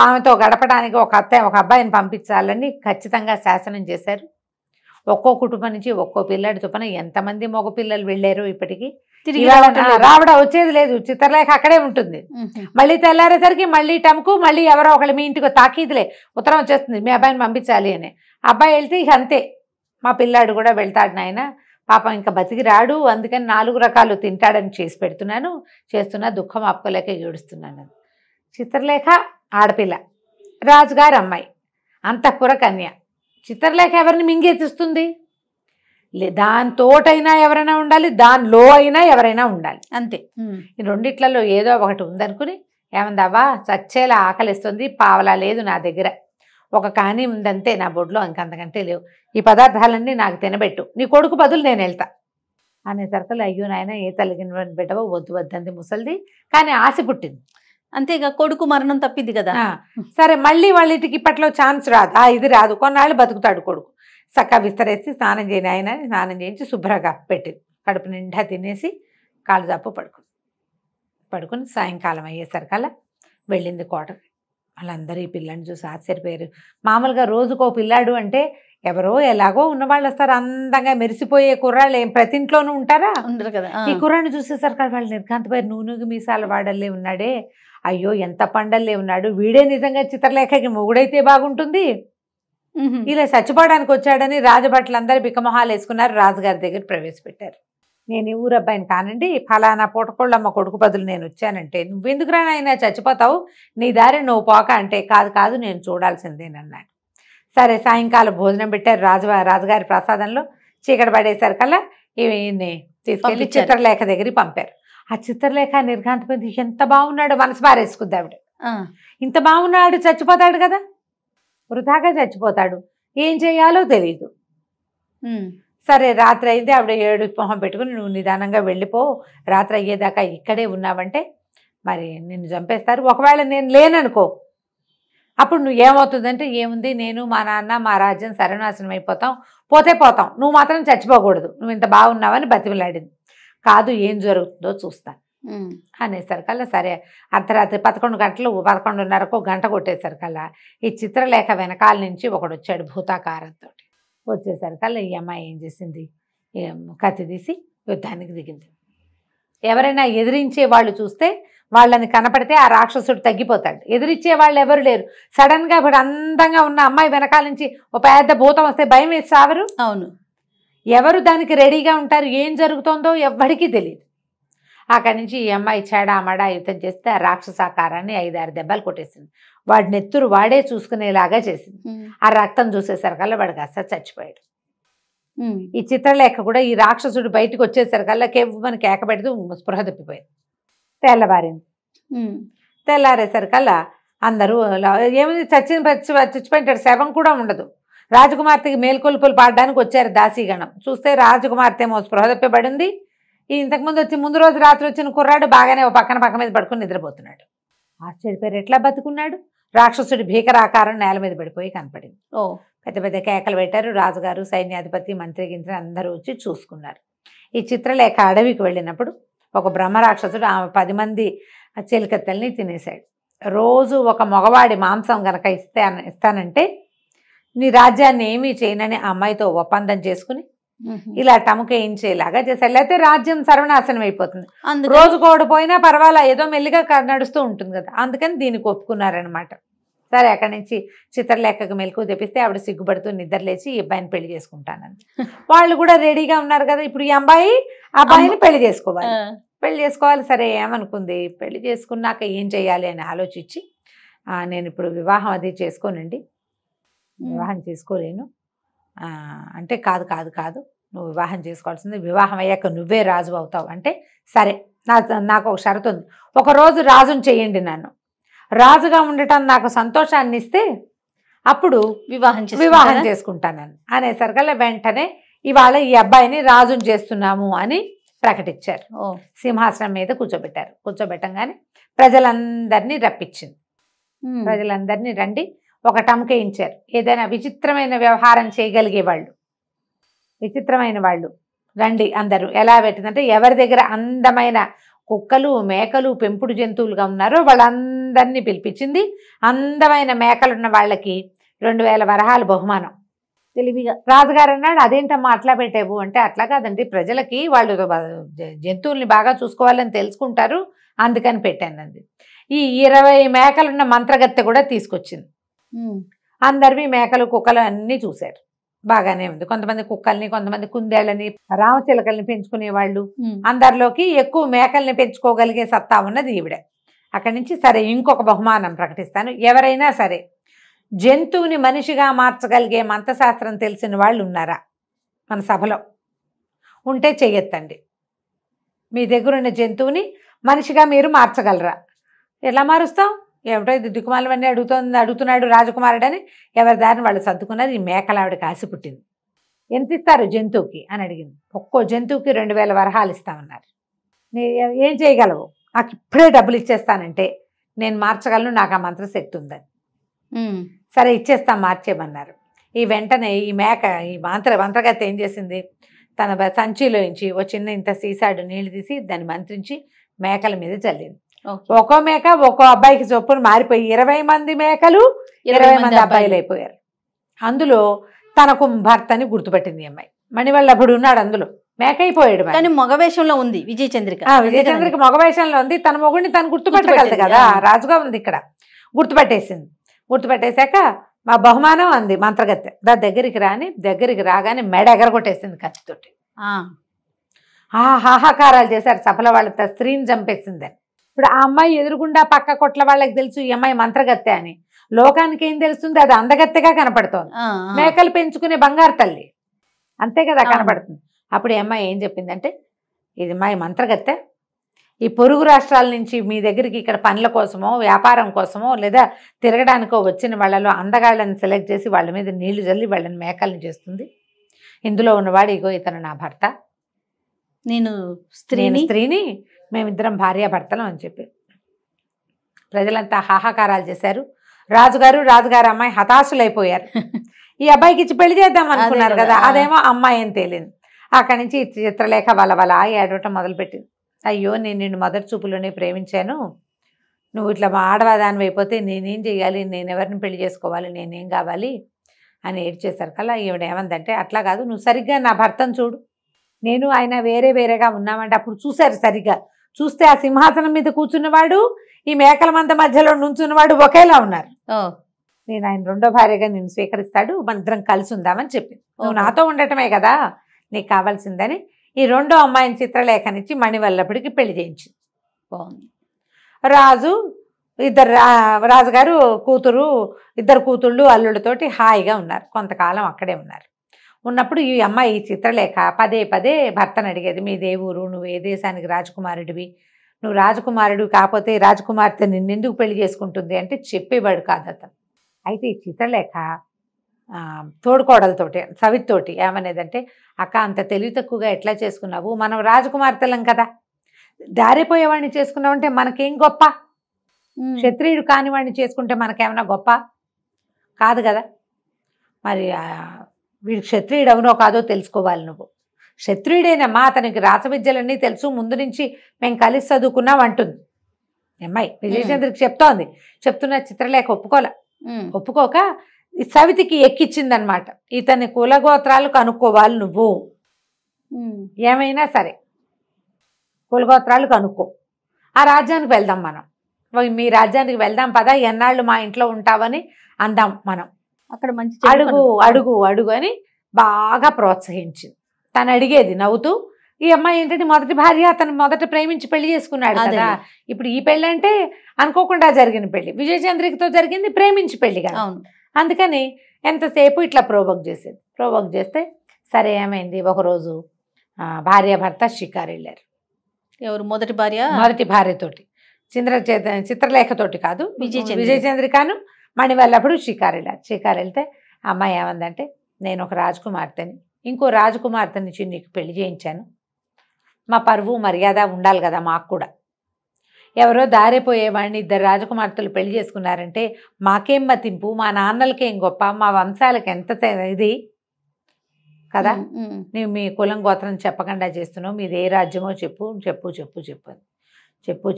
ఆమెతో గడపడానికి ఒక అబ్బాయిని పంపించాలని ఖచ్చితంగా శాసనం చేశారు. ఒక్కో కుటుంబం నుంచి ఒక్కో పిల్లాడి చొప్పున ఎంతమంది మగ పిల్లలు వెళ్ళారు ఇప్పటికీ రావడం వచ్చేది లేదు. చిత్రలేఖ అక్కడే ఉంటుంది. మళ్ళీ తెల్లారేసరికి మళ్ళీ టంకు, మళ్ళీ ఎవరో ఒకళ్ళు మీ ఇంటికి తాకీదులే ఉత్తరం వచ్చేస్తుంది, మీ అబ్బాయిని పంపించాలి అని. అబ్బాయి వెళ్తే ఇక అంతే, మా పిల్లాడు కూడా వెళ్తాడు నాయన, పాపం ఇంకా బతికి రాడు, అందుకని 4 రకాలు తింటాడని చేస్తున్నా దుఃఖం ఆపుకోలేక ఏడుస్తున్నాను. చిత్రలేఖ ఆడపిల్ల, రాజుగారు అమ్మాయి, అంతఃపుర కన్య. చిత్రలేఖ ఎవరిని మింగేతిస్తుంది? దానితోటైనా ఎవరైనా ఉండాలి, దానిలో అయినా ఎవరైనా ఉండాలి, అంతే. ఈ రెండిట్లలో ఏదో ఒకటి ఉందనుకుని, ఏమందావా చచ్చేలా ఆకలిస్తుంది, పావలా లేదు నా దగ్గర, ఒక కానీ ఉందంతే నా బొడ్లో, ఇంకంతకంటే లేవు, ఈ పదార్థాలన్నీ నాకు తినబెట్టు, నీ కొడుకు బదులు నేను వెళ్తా అనేసరికలు, అయ్యో నాయన ఏ తల్లిగిన బిడ్డవో వద్దు వద్దంది ముసలిది, కానీ ఆశ పుట్టింది. అంతేగా, కొడుకు మరణం తప్పింది కదా. సరే మళ్ళీ వాళ్ళ ఇంటికి ఇప్పట్లో ఛాన్స్ రాదు, ఇది రాదు, కొన్నాళ్ళు బతుకుతాడు కొడుకు. చక్కగా విస్తరేసి స్నానం చేయని ఆయన స్నానం చేయించి శుభ్రంగా పెట్టింది. కడుపు నిండా తినేసి కాళ్ళు జాపు పడుకుని సాయంకాలం అయ్యేసరికల్లా వెళ్ళింది కోటకి. వాళ్ళందరూ ఈ పిల్లని చూసి ఆశ్చర్యపోయారు. మామూలుగా రోజుకో పిల్లాడు అంటే ఎవరో ఎలాగో ఉన్నవాళ్ళు వస్తారు, అందంగా మెరిసిపోయే కుర్రాళ్ళు ఏం ప్రతి ఇంట్లోనూ ఉంటారా, ఉండరు కదా. ఈ కుర్రాన్ని చూసేసరికి వాళ్ళు నిర్ఘాంతపోయారు. నూనెకి మీసాల వాడల్లే ఉన్నాడే, అయ్యో ఎంత పండల్లే ఉన్నాడు, వీడే నిజంగా చిత్రలేఖకి మొగుడైతే బాగుంటుంది, ఇలా చచ్చిపోవడానికి వచ్చాడని రాజభట్లందరూ బిక్కమొహాలు వేసుకున్నారు. రాజుగారి దగ్గర ప్రవేశపెట్టారు. నేను ఈ ఊరబ్బాయిని కానండి, ఫలానా పూటకోళ్ళమ్మ కొడుకు బదులు నేను వచ్చానంటే, నువ్వెందుకురా నాయనా చచ్చిపోతావు, నీ దారి నువ్వు పోక అంటే, కాదు నేను చూడాల్సిందేనన్నాడు. సరే సాయంకాలం భోజనం పెట్టారు. రాజుగారి ప్రసాదంలో చీకటి పడేసరికల్లా ఈయన్ని తీసుకెళ్ళి చిత్రలేఖ దగ్గరికి పంపారు. ఆ చిత్రలేఖ నిర్ఘాంతపోయింది. ఎంత బాగున్నాడు, మనసు పారేసుకుంది ఆవిడ. ఇంత బాగున్నాడు, చచ్చిపోతాడు కదా, వృధాగా చచ్చిపోతాడు, ఏం చేయాలో తెలియదు. సరే రాత్రి అయితే ఆవిడ ఏడు మొహం పెట్టుకుని, నువ్వు నిదానంగా వెళ్ళిపో, రాత్రి అయ్యేదాకా ఇక్కడే ఉన్నావంటే మరి నిన్ను చంపేస్తారు, ఒకవేళ నేను లేననుకో అప్పుడు నువ్వు ఏమవుతుందంటే, ఏముంది నేను మా నాన్న మా రాజ్యం సర్వనాశనం అయిపోతాం, పోతాం, నువ్వు మాత్రం చచ్చిపోకూడదు, నువ్వు ఇంత బాగున్నావని బతిమలాడింది. కాదు ఏం జరుగుతుందో చూస్తాను, అనేసరికల్లా సరే అర్ధరాత్రి 11 గంటలు 11:30కు గంట కొట్టేసరికల్లా ఈ చిత్రలేఖ వెనకాల నుంచి ఒకడు వచ్చాడు భూతాకారంతో. వచ్చేసరికల్లా ఈ అమ్మాయి ఏం చేసింది, కత్తి తీసి యుద్ధానికి దిగింది. ఎవరైనా ఎదిరించే వాళ్ళు చూస్తే వాళ్ళని కనపడితే ఆ రాక్షసుడు తగ్గిపోతాడు. ఎదిరించే వాళ్ళు ఎవరు లేరు. సడన్గా ఇప్పుడు అందంగా ఉన్న అమ్మాయి వెనకాల నుంచి ఒక పెద్ద భూతం వస్తే భయం వేసి సావరు. అవును, ఎవరు దానికి రెడీగా ఉంటారు? ఏం జరుగుతుందో ఎవ్వడికి తెలియదు. అక్కడి నుంచి ఈ అమ్మాయి చెడామడా యుద్ధం చేస్తే ఆ రాక్షసాకారాన్ని 5-6 దెబ్బలు కొట్టేసింది. వాడి నెత్తురు వాడే చూసుకునేలాగా చేసింది. ఆ రక్తం చూసేసరికల్లా వాడికి అస్సలు చచ్చిపోయాడు. ఈ చిత్రలేఖ కూడా ఈ రాక్షసుడు బయటకు వచ్చేసరికల్లా కేవ్వని కేక పెడుతూ స్పృహ తప్పిపోయింది. తెల్లవారింది. తెల్లారేసరికల్లా అందరూ ఏమైంది, చచ్చిపోయింటాడు, శవం కూడా ఉండదు. రాజకుమార్తెకి మేల్కొల్పులు పాడడానికి వచ్చారు దాసీగణం. చూస్తే రాజకుమార్తె ఏమో స్పృహ తప్పిపడింది. ఈ ఇంతకుముందు వచ్చి ముందు రోజు రాత్రి వచ్చిన కుర్రాడు బాగానే పక్క మీద పడుకుని నిద్రపోతున్నాడు. ఆశ్చర్యపోయారు, ఎట్లా బతుకున్నాడు? రాక్షసుడి భీకరాకారం నేల మీద పడిపోయి కనపడింది. పెద్ద పెద్ద కేకలు పెట్టారు. రాజుగారు, సైన్యాధిపతి, మంత్రి గింత్రి అందరూ వచ్చి చూసుకున్నారు. ఈ చిత్రలేఖ అడవికి వెళ్ళినప్పుడు ఒక బ్రహ్మరాక్షసుడు ఆమె 10 మంది చిలికత్తెల్ని తినేశాడు. రోజు ఒక మగవాడి మాంసం గనక ఇస్తానంటే నీ రాజ్యాన్ని ఏమీ చేయనని అమ్మాయితో ఒప్పందం చేసుకుని ఇలా టముకేయించేలాగా చేశాడు. లేకపోతే రాజ్యం సర్వనాశనం అయిపోతుంది. రోజుకు ఓడిపోయినా పర్వాలా, ఏదో మెల్లిగా నడుస్తూ ఉంటుంది కదా, అందుకని దీనికి ఒప్పుకున్నారనమాట. సరే, అక్కడి నుంచి చిత్రలేఖకు మెలకు తెప్పిస్తే ఆవిడ సిగ్గుపడుతూ నిద్రలేచి ఈ అబ్బాయిని పెళ్లి చేసుకుంటానని. వాళ్ళు కూడా రెడీగా ఉన్నారు కదా, ఇప్పుడు ఈ అబ్బాయిని పెళ్లి చేసుకోవాలి. సరే, ఏమనుకుంది, పెళ్లి చేసుకున్నాక ఏం చేయాలి అని ఆలోచించి, నేను ఇప్పుడు వివాహం అది చేసుకోనండి, వివాహం చేసుకోలేను అంటే, కాదు నువ్వు వివాహం చేసుకోవాల్సింది, వివాహం అయ్యాక నువ్వే రాజు అవుతావు అంటే, సరే నాకు ఒక షరతు ఉంది, ఒకరోజు రాజుని చేయండి, నన్ను రాజుగా ఉండటం నాకు సంతోషాన్ని ఇస్తే అప్పుడు వివాహం చేసుకుంటానని అనేసరికల్లా వెంటనే ఇవాళ ఈ అబ్బాయిని రాజుని చేస్తున్నాము అని ప్రకటించారు. సింహాసనం మీద కూర్చోబెట్టారు. కూర్చోబెట్టంగానే ప్రజలందరినీ రప్పించింది. ప్రజలందరినీ రండి, ఒక టంకేయించారు. ఏదైనా విచిత్రమైన వ్యవహారం చేయగలిగే వాళ్ళు, విచిత్రమైన వాళ్ళు రండి అందరూ. ఎలా పెట్టిందంటే, ఎవరి దగ్గర అందమైన కుక్కలు, మేకలు, పెంపుడు జంతువులుగా ఉన్నారో వాళ్ళందరినీ పిలిపించింది. అందమైన మేకలున్న వాళ్ళకి 2000 వరహాలు బహుమానం. తెలివిగా రాజుగారు అన్నాడు, అదేంటమ్మా అట్లా పెట్టావు అంటే, అట్లా కాదండి, ప్రజలకి వాళ్ళు జంతువుల్ని బాగా చూసుకోవాలని తెలుసుకుంటారు, అందుకని పెట్టానండి. ఈ 20 మేకలున్న మంత్రగత్తె కూడా తీసుకొచ్చింది. అందరివి మేకలు, కుక్కలు అన్నీ చూశారు. బాగానే ఉంది. కొంతమంది కుక్కల్ని, కొంతమంది కుందేళ్ళని, రామచిలకల్ని పెంచుకునే వాళ్ళు. అందరిలోకి ఎక్కువ మేకల్ని పెంచుకోగలిగే సత్తా ఉన్నది ఈవిడ. అక్కడి నుంచి సరే, ఇంకొక బహుమానం ప్రకటిస్తాను. ఎవరైనా సరే జంతువుని మనిషిగా మార్చగలిగే మంత్రశాస్త్రం తెలిసిన వాళ్ళు ఉన్నారా మన సభలో? ఉంటే చెయ్యొద్దండి. మీ దగ్గరున్న జంతువుని మనిషిగా మీరు మార్చగలరా? ఎలా మారుస్తాం? ఏమిటో ఇది దిక్కుమాలవన్నీ అడుగుతున్నాడు రాజకుమారుడని ఎవరి దారిని వాళ్ళు సర్దుకున్నారు. ఈ మేకలావిడకి ఆశ పుట్టింది. ఎంత ఇస్తారు జంతువుకి అని అడిగింది. ఒక్కో జంతువుకి 2000 వరహాలు ఇస్తామన్నారు. ఏం చేయగలవు? నాకు ఇప్పుడే డబ్బులు ఇచ్చేస్తానంటే నేను మార్చగలను, నాకు ఆ మంత్రశక్తి ఉందని. సరే ఇచ్చేస్తాం, మార్చేయమన్నారు. ఈ వెంటనే ఈ మేక, ఈ మంత్రగత్తె ఏం చేసింది, తన సంచిలోంచి ఓ చిన్న ఇంత సీసాడు నీళ్లు తీసి దాన్ని మంత్రించి మేకల మీద చల్లింది. ఒక్కో మేక ఒక్కో అబ్బాయికి చొప్పున మారిపోయి 20 మంది మేకలు 20 మంది అబ్బాయిలు అయిపోయారు. అందులో తనకు భర్తని గుర్తుపట్టింది అమ్మాయి. మణివల్లభుడు ఉన్నాడు అందులో, మేక అయిపోయాడు. కానీ మగవేషంలో ఉంది విజయచంద్రిక. విజయచంద్రిక మగవేషంలో ఉంది. తన మొగుడిని తను గుర్తుపట్టగలదు కదా, రాజుగా ఉంది ఇక్కడ. గుర్తుపట్టేసింది. గుర్తుపట్టేశాక మా బహుమానం అంది మంత్రగత్తె, దగ్గరికి రాగానే మెడ ఎగరగొట్టేసింది కత్తితోటి. హాహాకారాలు చేశారు సభలో. వాళ్ళ స్త్రీని చంపేసిందని. ఇప్పుడు ఆ అమ్మాయి ఎదురుగుండా పక్క కొట్ల వాళ్ళకి తెలుసు ఈ అమ్మాయి మంత్రగత్తె అని. లోకానికి ఏం తెలుస్తుంది? అది అందగత్తెగా కనపడుతోంది. మేకలు పెంచుకునే బంగారు తల్లి అంతే కదా కనపడుతుంది. అప్పుడు ఈ అమ్మాయి ఏం చెప్పిందంటే, ఇది మా మంత్రగత్తె, ఈ పొరుగు రాష్ట్రాల నుంచి మీ దగ్గరికి ఇక్కడ పనుల కోసమో, వ్యాపారం కోసమో, లేదా తిరగడానికో వచ్చిన వాళ్ళలో అందగాళ్ళని సెలెక్ట్ చేసి వాళ్ళ మీద నీళ్లు చల్లి వాళ్ళని మేకల్ని చేస్తుంది. ఇందులో ఉన్నవాడు ఇగో ఇతను నా భర్త, నేను స్త్రీని, మేమిద్దరం భార్యాభర్తలం అని చెప్పి ప్రజలంతా హాహాకారాలు చేశారు. రాజుగారు అమ్మాయి హతాశులైపోయారు. ఈ అబ్బాయికి ఇచ్చి పెళ్లి చేద్దాం అనుకున్నారు కదా, అదేమో అమ్మాయి అని తేలింది. అక్కడి నుంచి చిత్రలేఖ వలవల ఏడవటం మొదలుపెట్టింది. అయ్యో నేను నిన్ను మొదటి చూపులోనే ప్రేమించాను, నువ్వు ఇట్లా మా ఆడవాదాన్ని అయిపోతే నేనేం చేయాలి, నేను ఎవరిని పెళ్లి చేసుకోవాలి, నేనేం కావాలి అని ఏడ్చేశారు కల్లా ఈవిడ ఏమందంటే, అట్లా కాదు, నువ్వు సరిగ్గా నా భర్తను చూడు, నేను ఆయన వేరే వేరేగా ఉన్నామంటే అప్పుడు చూశారు సరిగ్గా, చూస్తే ఆ సింహాసనం మీద కూర్చున్నవాడు ఈ మేకల మంద మధ్యలో నుంచున్నవాడు ఒకేలా ఉన్నారు. నేను ఆయన రెండో భార్యగా నిన్ను స్వీకరిస్తాడు, మన ఇద్దరం కలిసి ఉందామని చెప్పింది. నువ్వు నాతో ఉండటమే కదా నీకు కావాల్సిందని ఈ రెండో అమ్మాయిని చిత్రలేఖనిచ్చి మణివల్లభుడికి పెళ్లి చేయించింది. బాగుంది. రాజు రాజుగారు కూతురు, ఇద్దరు కూతుళ్ళు అల్లుడితోటి హాయిగా ఉన్నారు, కొంతకాలం అక్కడే ఉన్నారు. ఉన్నప్పుడు ఈ అమ్మాయి చిత్రలేఖ పదే పదే భర్తను అడిగేది, మీ దేవురు, నువ్వు ఏ దేశానికి రాజకుమారుడివి, నువ్వు రాజకుమారుడు కాకపోతే రాజకుమార్తె నిన్నెందుకు పెళ్లి చేసుకుంటుంది అంటే చెప్పేవాడు కాదు అతను. అయితే ఈ చిత్రలేఖ తోడుకోడలతోటి సవితోటి ఏమనేదంటే, అక్క అంత తెలివి తక్కువగా ఎట్లా చేసుకున్నావు, మనం రాజకుమార్తెలం కదా, దారిపోయేవాడిని చేసుకున్నావంటే మనకేం గొప్ప, క్షత్రియుడు కాని వాడిని చేసుకుంటే మనకేమన్నా గొప్ప కాదు కదా, మరి వీడు క్షత్రియుడు అవునో కాదో తెలుసుకోవాలి, నువ్వు క్షత్రియుడేనమ్మా, అతనికి రాసవిద్యలన్నీ తెలుసు, ముందు నుంచి మేము కలిసి చదువుకున్నాం అంటుంది అమ్మాయి. విజయచంద్రకి చెప్తోంది, చెప్తున్న చిత్రలేఖ ఒప్పుకోక సవితికి ఎక్కిచ్చిందనమాట, ఇతని కులగోత్రాలు కనుక్కోవాలి నువ్వు, ఏమైనా సరే కులగోత్రాలు కనుక్కో, ఆ రాజ్యానికి వెళ్దాం మనం, మీ రాజ్యానికి వెళ్దాం పదా, ఎన్నాళ్ళు మా ఇంట్లో ఉంటావని అందాం మనం, అక్కడ మంచి అడుగు అడుగు అడుగు అని బాగా ప్రోత్సహించింది. తను అడిగేది నవ్వుతూ. ఈ అమ్మాయి ఏంటంటే మొదటి భార్య, అతను మొదట ప్రేమించి పెళ్లి చేసుకున్నాడు కదా, ఇప్పుడు ఈ పెళ్ళి అంటే అనుకోకుండా జరిగిన పెళ్లి, విజయచంద్రికతో జరిగింది ప్రేమించి పెళ్లి కదా, అందుకని ఎంతసేపు ఇట్లా ప్రోవోక్ చేసేది. ప్రోవోక్ చేస్తే సరే ఏమైంది, ఒకరోజు భార్యాభర్త షికారు వెళ్ళారు. ఎవరు మొదటి భార్యతోటి, చిత్రలేఖతోటి కాదు, విజయచంద్రికను మణివల్లభుడు షికారు వెళ్ళారు. షికారు వెళ్తే అమ్మాయి ఏమందంటే, నేను ఒక రాజకుమార్తెని, ఇంకో రాజకుమార్తెని నుంచి నీకు పెళ్లి చేయించాను, మా పరువు మర్యాద ఉండాలి కదా మాకు కూడా, ఎవరో దారిపోయేవాడిని ఇద్దరు రాజకుమార్తెలు పెళ్లి చేసుకున్నారంటే మాకేం మతింపు, మా నాన్నలకేం గొప్ప, మా వంశాలకు ఎంత ఇది కదా, నీవు మీ కులం గోత్రం చెప్పకుండా చేస్తున్నావు, మీది ఏ రాజ్యమో చెప్పు చెప్పు చెప్పు చెప్పు అని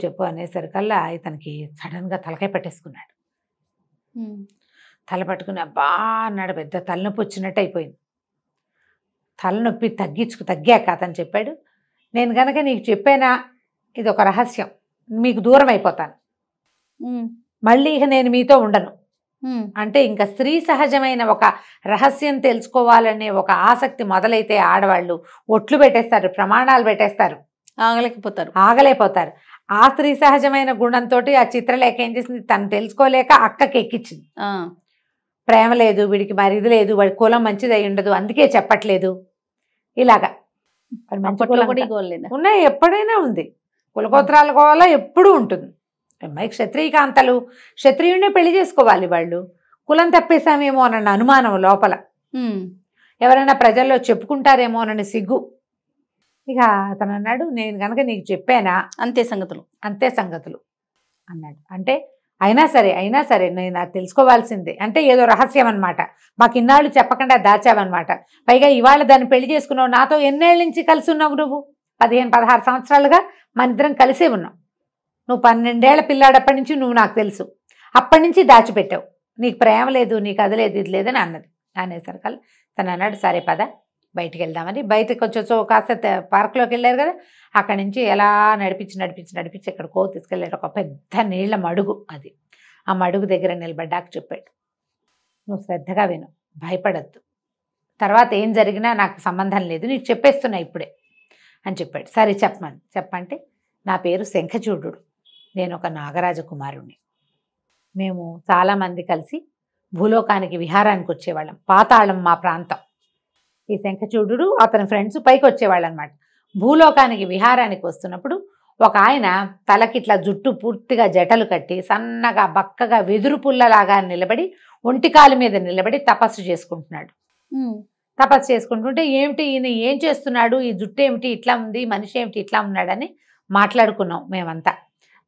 చెప్పు అనేసరికల్లా ఇతనికి సడన్గా తలకాయ పట్టేసుకున్నాడు. తల అబ్బా అన్నాడు, పెద్ద తలనొప్పి వచ్చినట్టు అయిపోయింది. తలనొప్పి తగ్గాక అతను చెప్పాడు, నేను కనుక నీకు చెప్పానా ఇది ఒక రహస్యం, మీకు దూరం అయిపోతాను, మళ్ళీ ఇక నేను మీతో ఉండను అంటే, ఇంకా స్త్రీ సహజమైన ఒక రహస్యం తెలుసుకోవాలనే ఒక ఆసక్తి మొదలైతే ఆడవాళ్ళు ఒట్లు పెట్టేస్తారు, ప్రమాణాలు పెట్టేస్తారు, ఆగలేకపోతారు. ఆ స్త్రీ సహజమైన గుణంతో ఆ చిత్రలేఖ ఏం చేసింది, తను తెలుసుకోలేక అక్కకి ఎక్కించింది. ప్రేమ లేదు వీడికి, మరి ఇది లేదు, వాడి కులం మంచిది అయి ఉండదు అందుకే చెప్పట్లేదు, ఇలాగా ఉన్నాయి, ఎప్పుడైనా ఉంది, కులగోత్రాల వల్ల ఎప్పుడూ ఉంటుంది. అమ్మాయి క్షత్రియకాంతలు, క్షత్రియుడినే పెళ్లి చేసుకోవాలి, వాళ్ళు కులం తప్పేశామేమో అన్న అనుమానం లోపల, ఎవరైనా ప్రజల్లో చెప్పుకుంటారేమో అన్న సిగ్గు. ఇక అతను అన్నాడు, నేను కనుక నీకు చెప్పానా అంతే సంగతులు అన్నాడు. అంటే అయినా సరే నేను నాకు తెలుసుకోవాల్సిందే అంటే ఏదో రహస్యం అనమాట, మాకు ఇన్నాళ్ళు చెప్పకుండా దాచావన్నమాట, పైగా ఇవాళ దాన్ని పెళ్లి చేసుకున్నావు, నాతో ఎన్నేళ్ళ నుంచి కలిసి ఉన్నావు, నువ్వు 15-16 సంవత్సరాలుగా మన ఇద్దరం కలిసే ఉన్నావు, నువ్వు 12 ఏళ్ల పిల్లాడప్పటి నుంచి నువ్వు నాకు తెలుసు, అప్పటి నుంచి దాచిపెట్టావు, నీకు ప్రేమ లేదు, నీకు అది లేదు ఇది లేదని అన్నది. అనేసరికల్లా తను అన్నాడు, సరే పద బయటికి వెళ్దామని. బయటకు కొంచెం కాస్త పార్క్లోకి వెళ్ళారు కదా, అక్కడి నుంచి ఎలా నడిపించి ఎక్కడికో తీసుకెళ్ళాడు, ఒక పెద్ద నీళ్ల మడుగు, అది ఆ మడుగు దగ్గర నిలబడ్డాక చెప్పాడు, నువ్వు శ్రద్ధగా విను, భయపడద్దు, తర్వాత ఏం జరిగినా నాకు సంబంధం లేదు, నీకు చెప్పేస్తున్నా ఇప్పుడే అని చెప్పాడు. సరే చెప్పంటే, నా పేరు శంఖచూడు, నేను ఒక నాగరాజ కుమారుణ్ణి, మేము చాలామంది కలిసి భూలోకానికి విహారానికి వచ్చేవాళ్ళం, పాతాళం మా ప్రాంతం. ఈ శంఖచూడు అతని ఫ్రెండ్స్ పైకి వచ్చేవాళ్ళు అనమాట. భూలోకానికి విహారానికి వస్తున్నప్పుడు ఒక ఆయన తలకి ఇట్లా జుట్టు పూర్తిగా జటలు కట్టి సన్నగా బక్కగా వెదురు పుల్లలాగా నిలబడి ఒంటికాలు మీద నిలబడి తపస్సు చేసుకుంటున్నాడు. తపస్సు చేసుకుంటుంటే ఏమిటి ఈయన ఏం చేస్తున్నాడు, ఈ జుట్టు ఏమిటి ఇట్లా ఉంది, మనిషి ఏమిటి ఇట్లా ఉన్నాడని మాట్లాడుకున్నాం మేమంతా.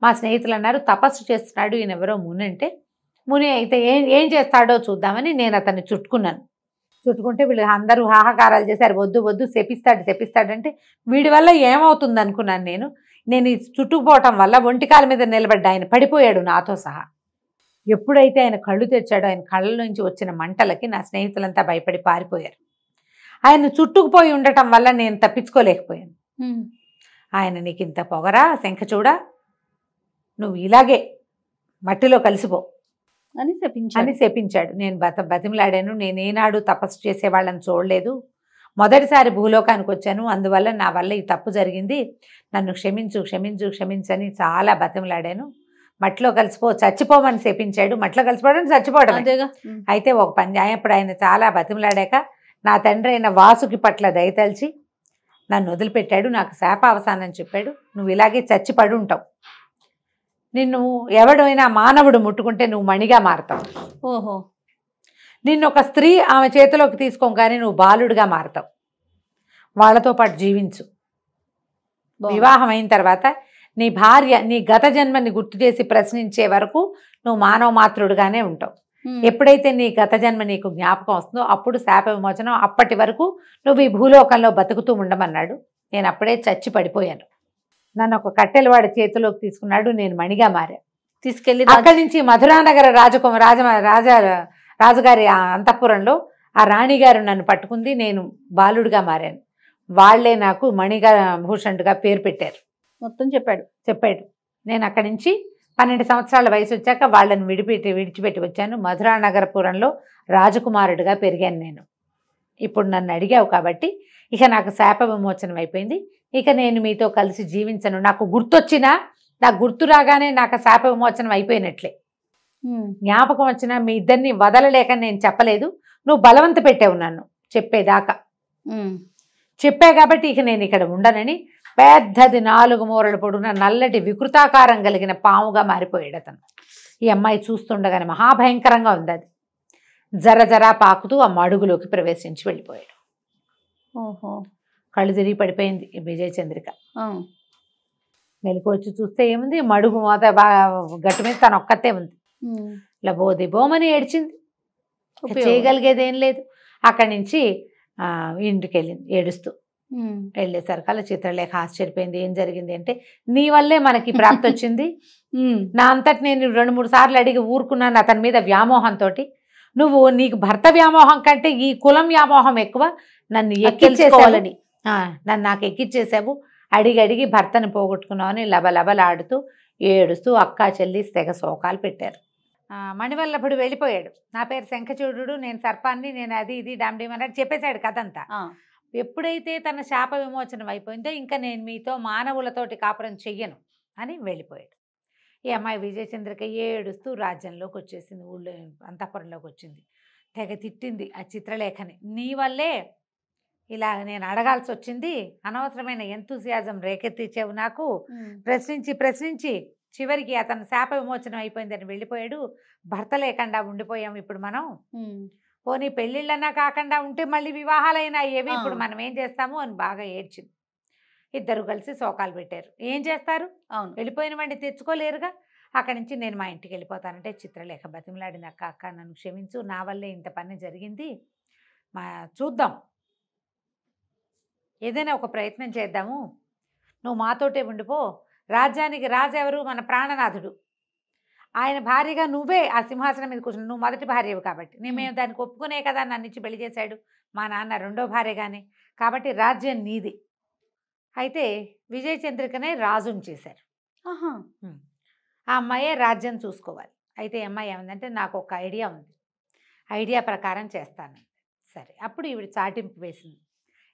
మా స్నేహితులు అన్నారు, తపస్సు చేస్తున్నాడు ఈయన, ఎవరో ముని అంటే, ముని అయితే ఏం చేస్తాడో చూద్దామని నేను అతన్ని చుట్టుకుంటే వీళ్ళు అందరూ హాహాకారాలు చేశారు, వద్దు శపిస్తాడంటే వీడి వల్ల ఏమవుతుంది అనుకున్నాను నేను. నేను చుట్టుకుపోవటం వల్ల ఒంటికాల మీద నిలబడ్డా ఆయన పడిపోయాడు నాతో సహా. ఎప్పుడైతే ఆయన కళ్ళు తెచ్చాడో ఆయన కళ్ళ నుంచి వచ్చిన మంటలకి నా స్నేహితులంతా భయపడి పారిపోయారు. ఆయన చుట్టుకుపోయి ఉండటం వల్ల నేను తప్పించుకోలేకపోయాను. ఆయన నీకు ఇంత పొగరా శంఖచూడ, నువ్వు ఇలాగే మట్టిలో కలిసిపో అని శపించాడు. నేను బతిమలాడాను. నేనేనాడు తపస్సు చేసేవాళ్ళని చూడలేదు, మొదటిసారి భూలోకానికి వచ్చాను, అందువల్ల నా వల్ల ఈ తప్పు జరిగింది, నన్ను క్షమించు క్షమించు క్షమించని చాలా బతిమలాడాను. మట్టిలో కలిసిపో, చచ్చిపోమని శపించాడు. మట్టిలో కలిసిపోవడం చచ్చిపోవడం. అయితే ఒక పని అప్పుడు ఆయన చాలా బతిమలాడాక నా తండ్రి అయిన వాసుకి పట్ల దయతలిచి నన్ను వదిలిపెట్టాడు. నాకు శాప అవసానం చెప్పాడు, నువ్వు ఇలాగే చచ్చిపడి ఉంటావు, నిన్ను ఎవడైనా మానవుడు ముట్టుకుంటే నువ్వు మణిగా మారతావు. ఓహో. నిన్ను ఒక స్త్రీ ఆమె చేతిలోకి తీసుకోగానే నువ్వు బాలుడిగా మారతావు, వాళ్ళతో పాటు జీవించు. వివాహం అయిన తర్వాత నీ భార్య నీ గత జన్మని గుర్తు చేసి ప్రశ్నించే వరకు నువ్వు మానవ మాత్రుడుగానే ఉంటావు. ఎప్పుడైతే నీ గత జన్మ నీకు జ్ఞాపకం వస్తుందో అప్పుడు శాప విమోచనం. అప్పటి వరకు నువ్వు ఈ భూలోకంలో బతుకుతూ ఉండమన్నాడు. నేను అప్పుడే చచ్చి పడిపోయాను. నన్ను ఒక కట్టెలవాడి చేతిలోకి తీసుకున్నాడు, నేను మణిగా మారా. తీసుకెళ్ళి అక్కడి నుంచి మధురానగర రాజుగారి అంతఃపురంలో ఆ రాణిగారు నన్ను పట్టుకుంది, నేను బాలుడిగా మారాను. వాళ్లే నాకు మణిగా భూషణుడిగా పేరు పెట్టారు. మొత్తం చెప్పాడు. నేను అక్కడి నుంచి 12 సంవత్సరాల వయసు వచ్చాక వాళ్ళని విడిచిపెట్టి వచ్చాను. మధురానగరపురంలో రాజకుమారుడిగా పెరిగాను నేను. ఇప్పుడు నన్ను అడిగావు కాబట్టి ఇక నాకు శాప విమోచనం అయిపోయింది. ఇక నేను మీతో కలిసి జీవించను. నాకు గుర్తొచ్చినా, నాకు గుర్తు రాగానే నాకు శాప విమోచనం అయిపోయినట్లే. జ్ఞాపకం వచ్చినా మీ ఇద్దరిని వదలలేక నేను చెప్పలేదు, నువ్వు బలవంత పెట్టావు నన్ను చెప్పేదాకా. చెప్పా కాబట్టి ఇక నేను ఇక్కడ ఉండనని పెద్దది 4 మూరలు పొడుగున నల్లటి వికృతాకారం కలిగిన పాముగా మారిపోయాడు అతను. ఈ అమ్మాయి చూస్తుండగానే మహాభయంకరంగా ఉంది. అది జర జరా పాకుతూ ఆ మడుగులోకి ప్రవేశించి వెళ్ళిపోయాడు. ఓహో. కళ్ళు తిరిగి పడిపోయింది విజయచంద్రిక. మెలకు వచ్చి చూస్తే ఏముంది, మడుగు మోత బాగా గట్టు మీద తను ఒక్కతే ఉంది. లబోదిబోమని ఏడ్చింది, చేయగలిగేది ఏం లేదు. అక్కడి నుంచి ఇంటికి వెళ్ళింది ఏడుస్తూ. వెళ్ళేసరికల్లా చిత్రలేఖ ఆశ్చర్యపోయింది. ఏం జరిగింది అంటే, నీ వల్లే మనకి ప్రాప్తి వచ్చింది. నా అంతటి నేను 2-3 సార్లు అడిగి ఊరుకున్నాను అతని మీద వ్యామోహంతో. నువ్వు నీకు భర్త వ్యామోహం కంటే ఈ కులం వ్యామోహం ఎక్కువ. నన్ను ఎక్కించేసుకోవాలని నాకు ఎక్కిచ్చేసావు. అడిగి భర్తను పోగొట్టుకున్నావు అని లబలబలాడుతూ ఏడుస్తూ అక్కా చెల్లి తెగ శోకాలు పెట్టారు. మణివల్లభుడు వెళ్ళిపోయాడు. నా పేరు శంఖచూడు, నేను సర్పాన్ని, నేను అది ఇది డామ్డీమ్ అన్నట్టు చెప్పేశాడు కథంతా. ఎప్పుడైతే తన శాప విమోచనం అయిపోయిందో ఇంకా నేను మీతో మానవులతోటి కాపురం చెయ్యను అని వెళ్ళిపోయాడు. ఈ అమ్మాయి విజయచంద్రిక ఏడుస్తూ రాజ్యంలోకి వచ్చేసింది, ఊళ్ళో అంతఃపురంలోకి వచ్చింది. తెగ తిట్టింది ఆ చిత్రలేఖని. నీ వల్లే ఇలా నేను అడగాల్సి వచ్చింది, అనవసరమైన ఎంతూసియాజం రేకెత్తించావు నాకు. ప్రశ్నించి చివరికి అతను శాప విమోచనం అయిపోయిందని వెళ్ళిపోయాడు. భర్త లేకుండా ఉండిపోయాం ఇప్పుడు మనం. పోనీ పెళ్ళిళ్ళన్నా కాకుండా ఉంటే మళ్ళీ వివాహాలైనా ఏవి, ఇప్పుడు మనం ఏం చేస్తాము అని బాగా ఏడ్చింది. ఇద్దరు కలిసి శోకాలు పెట్టారు. ఏం చేస్తారు, వెళ్ళిపోయిన వాడిని తెచ్చుకోలేరుగా. అక్కడి నుంచి నేను మా ఇంటికి వెళ్ళిపోతానంటే చిత్రలేఖ బతిమలాడింది, అక్క నన్ను క్షమించు, నా వల్లే ఇంత పని జరిగింది, చూద్దాం ఏదైనా ఒక ప్రయత్నం చేద్దాము, నువ్వు మాతోటే ఉండిపో. రాజ్యానికి రాజెవరు, మన ప్రాణనాథుడు, ఆయన భార్యగా నువ్వే ఆ సింహాసనం మీద కూర్చుని, నువ్వు మొదటి భార్యవు కాబట్టి మేము దానికి ఒప్పుకునే కదా నన్ను ఇచ్చి పెళ్లి చేశాడు మా నాన్న, రెండో భార్యగానే, కాబట్టి రాజ్యం నీది. అయితే విజయచంద్రికనే రాజుని చేశారు. ఆ అమ్మాయే రాజ్యం చూసుకోవాలి. అయితే అమ్మాయి ఏమందంటే, నాకు ఒక ఐడియా ఉంది, ఐడియా ప్రకారం చేస్తాను. సరే, అప్పుడు ఈవిడ చాటింపు వేసింది.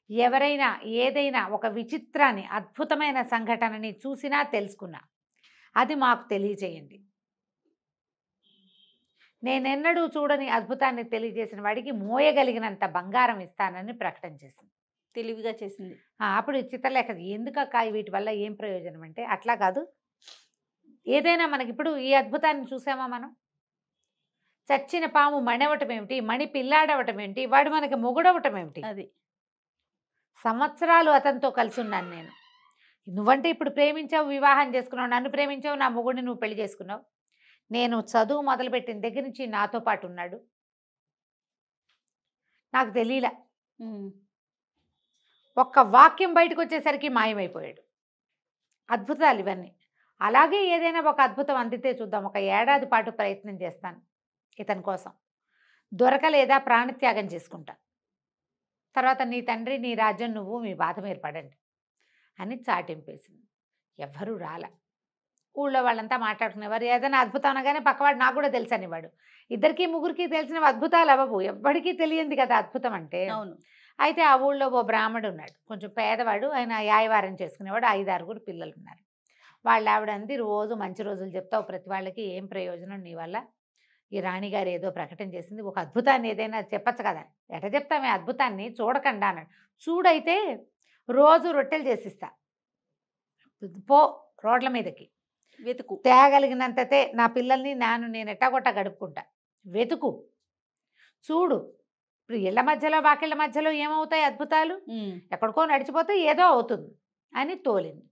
ఎవరైనా ఏదైనా ఒక విచిత్రాన్ని, అద్భుతమైన సంఘటనని చూసినా తెలుసుకున్నా అది మాకు తెలియజేయండి. నేనెన్నడూ చూడని అద్భుతాన్ని తెలియజేసిన వాడికి మోయగలిగినంత బంగారం ఇస్తానని ప్రకటన చేసింది. తెలివిగా చేసింది. అప్పుడు చిత్రలేఖ ఎందుకక్క వీటి వల్ల ఏం ప్రయోజనం అంటే, అట్లా కాదు, ఏదైనా మనకి ఇప్పుడు ఈ అద్భుతాన్ని చూసామా మనం, చచ్చిన పాము మణివటం ఏమిటి, మణి పిల్లాడవటం ఏమిటి, వాడు మనకి మొగుడవటం ఏమిటి, అది సంవత్సరాలు అతనితో కలిసి ఉన్నాను నేను. నువ్వంటే ఇప్పుడు ప్రేమించావు, వివాహం చేసుకున్నావు, నన్ను ప్రేమించావు, నా మొగుడిని నువ్వు పెళ్లి చేసుకున్నావు. నేను చదువు మొదలుపెట్టిన దగ్గర నుంచి నాతో పాటు ఉన్నాడు, నాకు తెలియలా. ఒక్క వాక్యం బయటకు వచ్చేసరికి మాయమైపోయాడు. అద్భుతాలు ఇవన్నీ. అలాగే ఏదైనా ఒక అద్భుతం అందితే చూద్దాం. ఒక ఏడాది పాటు ప్రయత్నం చేస్తాను ఇతని కోసం. దొరకలేదా ప్రాణత్యాగం చేసుకుంటా. తర్వాత నీ తండ్రి, నీ రాజ్యం, నువ్వు మీ బాధ మీరు పడండి అని చాటింపేసింది. ఎవ్వరూ రాల. ఊళ్ళో వాళ్ళంతా మాట్లాడుకునేవారు. ఏదైనా అద్భుతం అనగానే పక్కవాడు నాకు కూడా తెలుసు అనేవాడు. ఇద్దరికి ముగ్గురికి తెలిసిన అద్భుతాలు అవ్వవు. ఎవ్వడికి తెలియంది కదా అద్భుతం అంటే. అవును. అయితే ఆ ఊళ్ళో ఓ బ్రాహ్మడు ఉన్నాడు. కొంచెం పేదవాడు. ఆయన యాయవారం చేసుకునేవాడు. 5-6 పిల్లలు ఉన్నారు. వాళ్ళ ఆవిడ అంది, రోజు మంచి రోజులు చెప్తావు ప్రతి వాళ్ళకి, ఏం ప్రయోజనం నీ వల్ల? ఈ రాణిగారు ఏదో ప్రకటన చేసింది, ఒక అద్భుతాన్ని ఏదైనా చెప్పచ్చు కదా. ఎట చెప్తామే అద్భుతాన్ని, చూడకుండా అన్నాడు. చూడైతే రోజు రొట్టెలు చేసిస్తా, పో రోడ్ల మీదకి వెతుకు. తేగలిగినంతతే నా పిల్లల్ని నేను ఎట్టాగొట్ట గడుపుకుంటా, వెతుకు చూడు. ఇప్పుడు ఇళ్ళ మధ్యలో వాకిళ్ళ మధ్యలో ఏమవుతాయి అద్భుతాలు? ఎక్కడికో నడిచిపోతే ఏదో అవుతుంది అని తోలింది.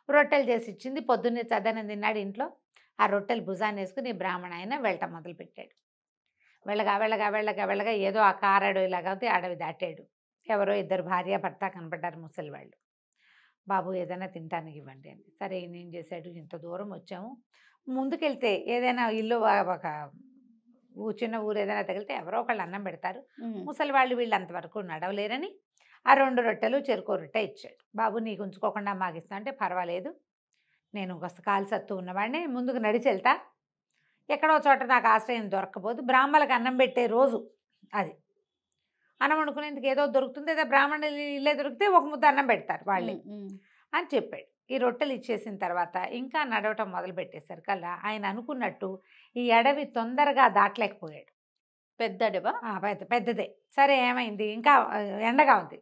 రొట్టెలు చేసి ఇచ్చింది. పొద్దున్నే చద్దనం తిన్నాడు ఇంట్లో. ఆ రొట్టెలు భుజాన్ని వేసుకుని బ్రాహ్మణ ఆయన వెళ్ళటం మొదలుపెట్టాడు. వెళ్ళగా ఏదో ఆ కారడవిలాగా అడవి దాటాడు. ఎవరో 2 భార్య భర్త కనపడ్డారు, ముసలి వాళ్ళు. బాబు ఏదైనా తినటానికి ఇవ్వండి అని. సరే ఏం చేశాడు, ఇంత దూరం వచ్చాము, ముందుకెళ్తే ఏదైనా ఇల్లు ఒక చిన్న ఊరు ఏదైనా తగిలితే ఎవరో ఒకళ్ళు అన్నం పెడతారు. ముసలి వాళ్ళు వీళ్ళు అంతవరకు నడవలేరని ఆ 2 రొట్టెలు చెరుకో రొట్టె ఇచ్చాడు. బాబు నీకు ఉంచుకోకుండా మాకు ఇస్తా అంటే, పర్వాలేదు, నేను ఒక కాలు సత్తు ఉన్నవాడిని, ముందుకు నడిచి వెళ్తా, ఎక్కడో చోట నాకు ఆశ్రయం దొరక్కపోదు, బ్రాహ్మణులకు అన్నం పెట్టే రోజు అది, అన్నం వండుకునేందుకు ఏదో దొరుకుతుంది, ఏదో బ్రాహ్మణులు ఇల్లే దొరికితే ఒక ముద్ద అన్నం పెడతారు వాళ్ళే అని చెప్పాడు. ఈ రొట్టెలు ఇచ్చేసిన తర్వాత ఇంకా నడవటం మొదలు పెట్టేసరికల్లా ఆయన అనుకున్నట్టు ఈ అడవి తొందరగా దాటలేకపోయాడు. పెద్ద అడవా? పెద్దదే. సరే ఏమైంది, ఇంకా ఎండగా ఉంది.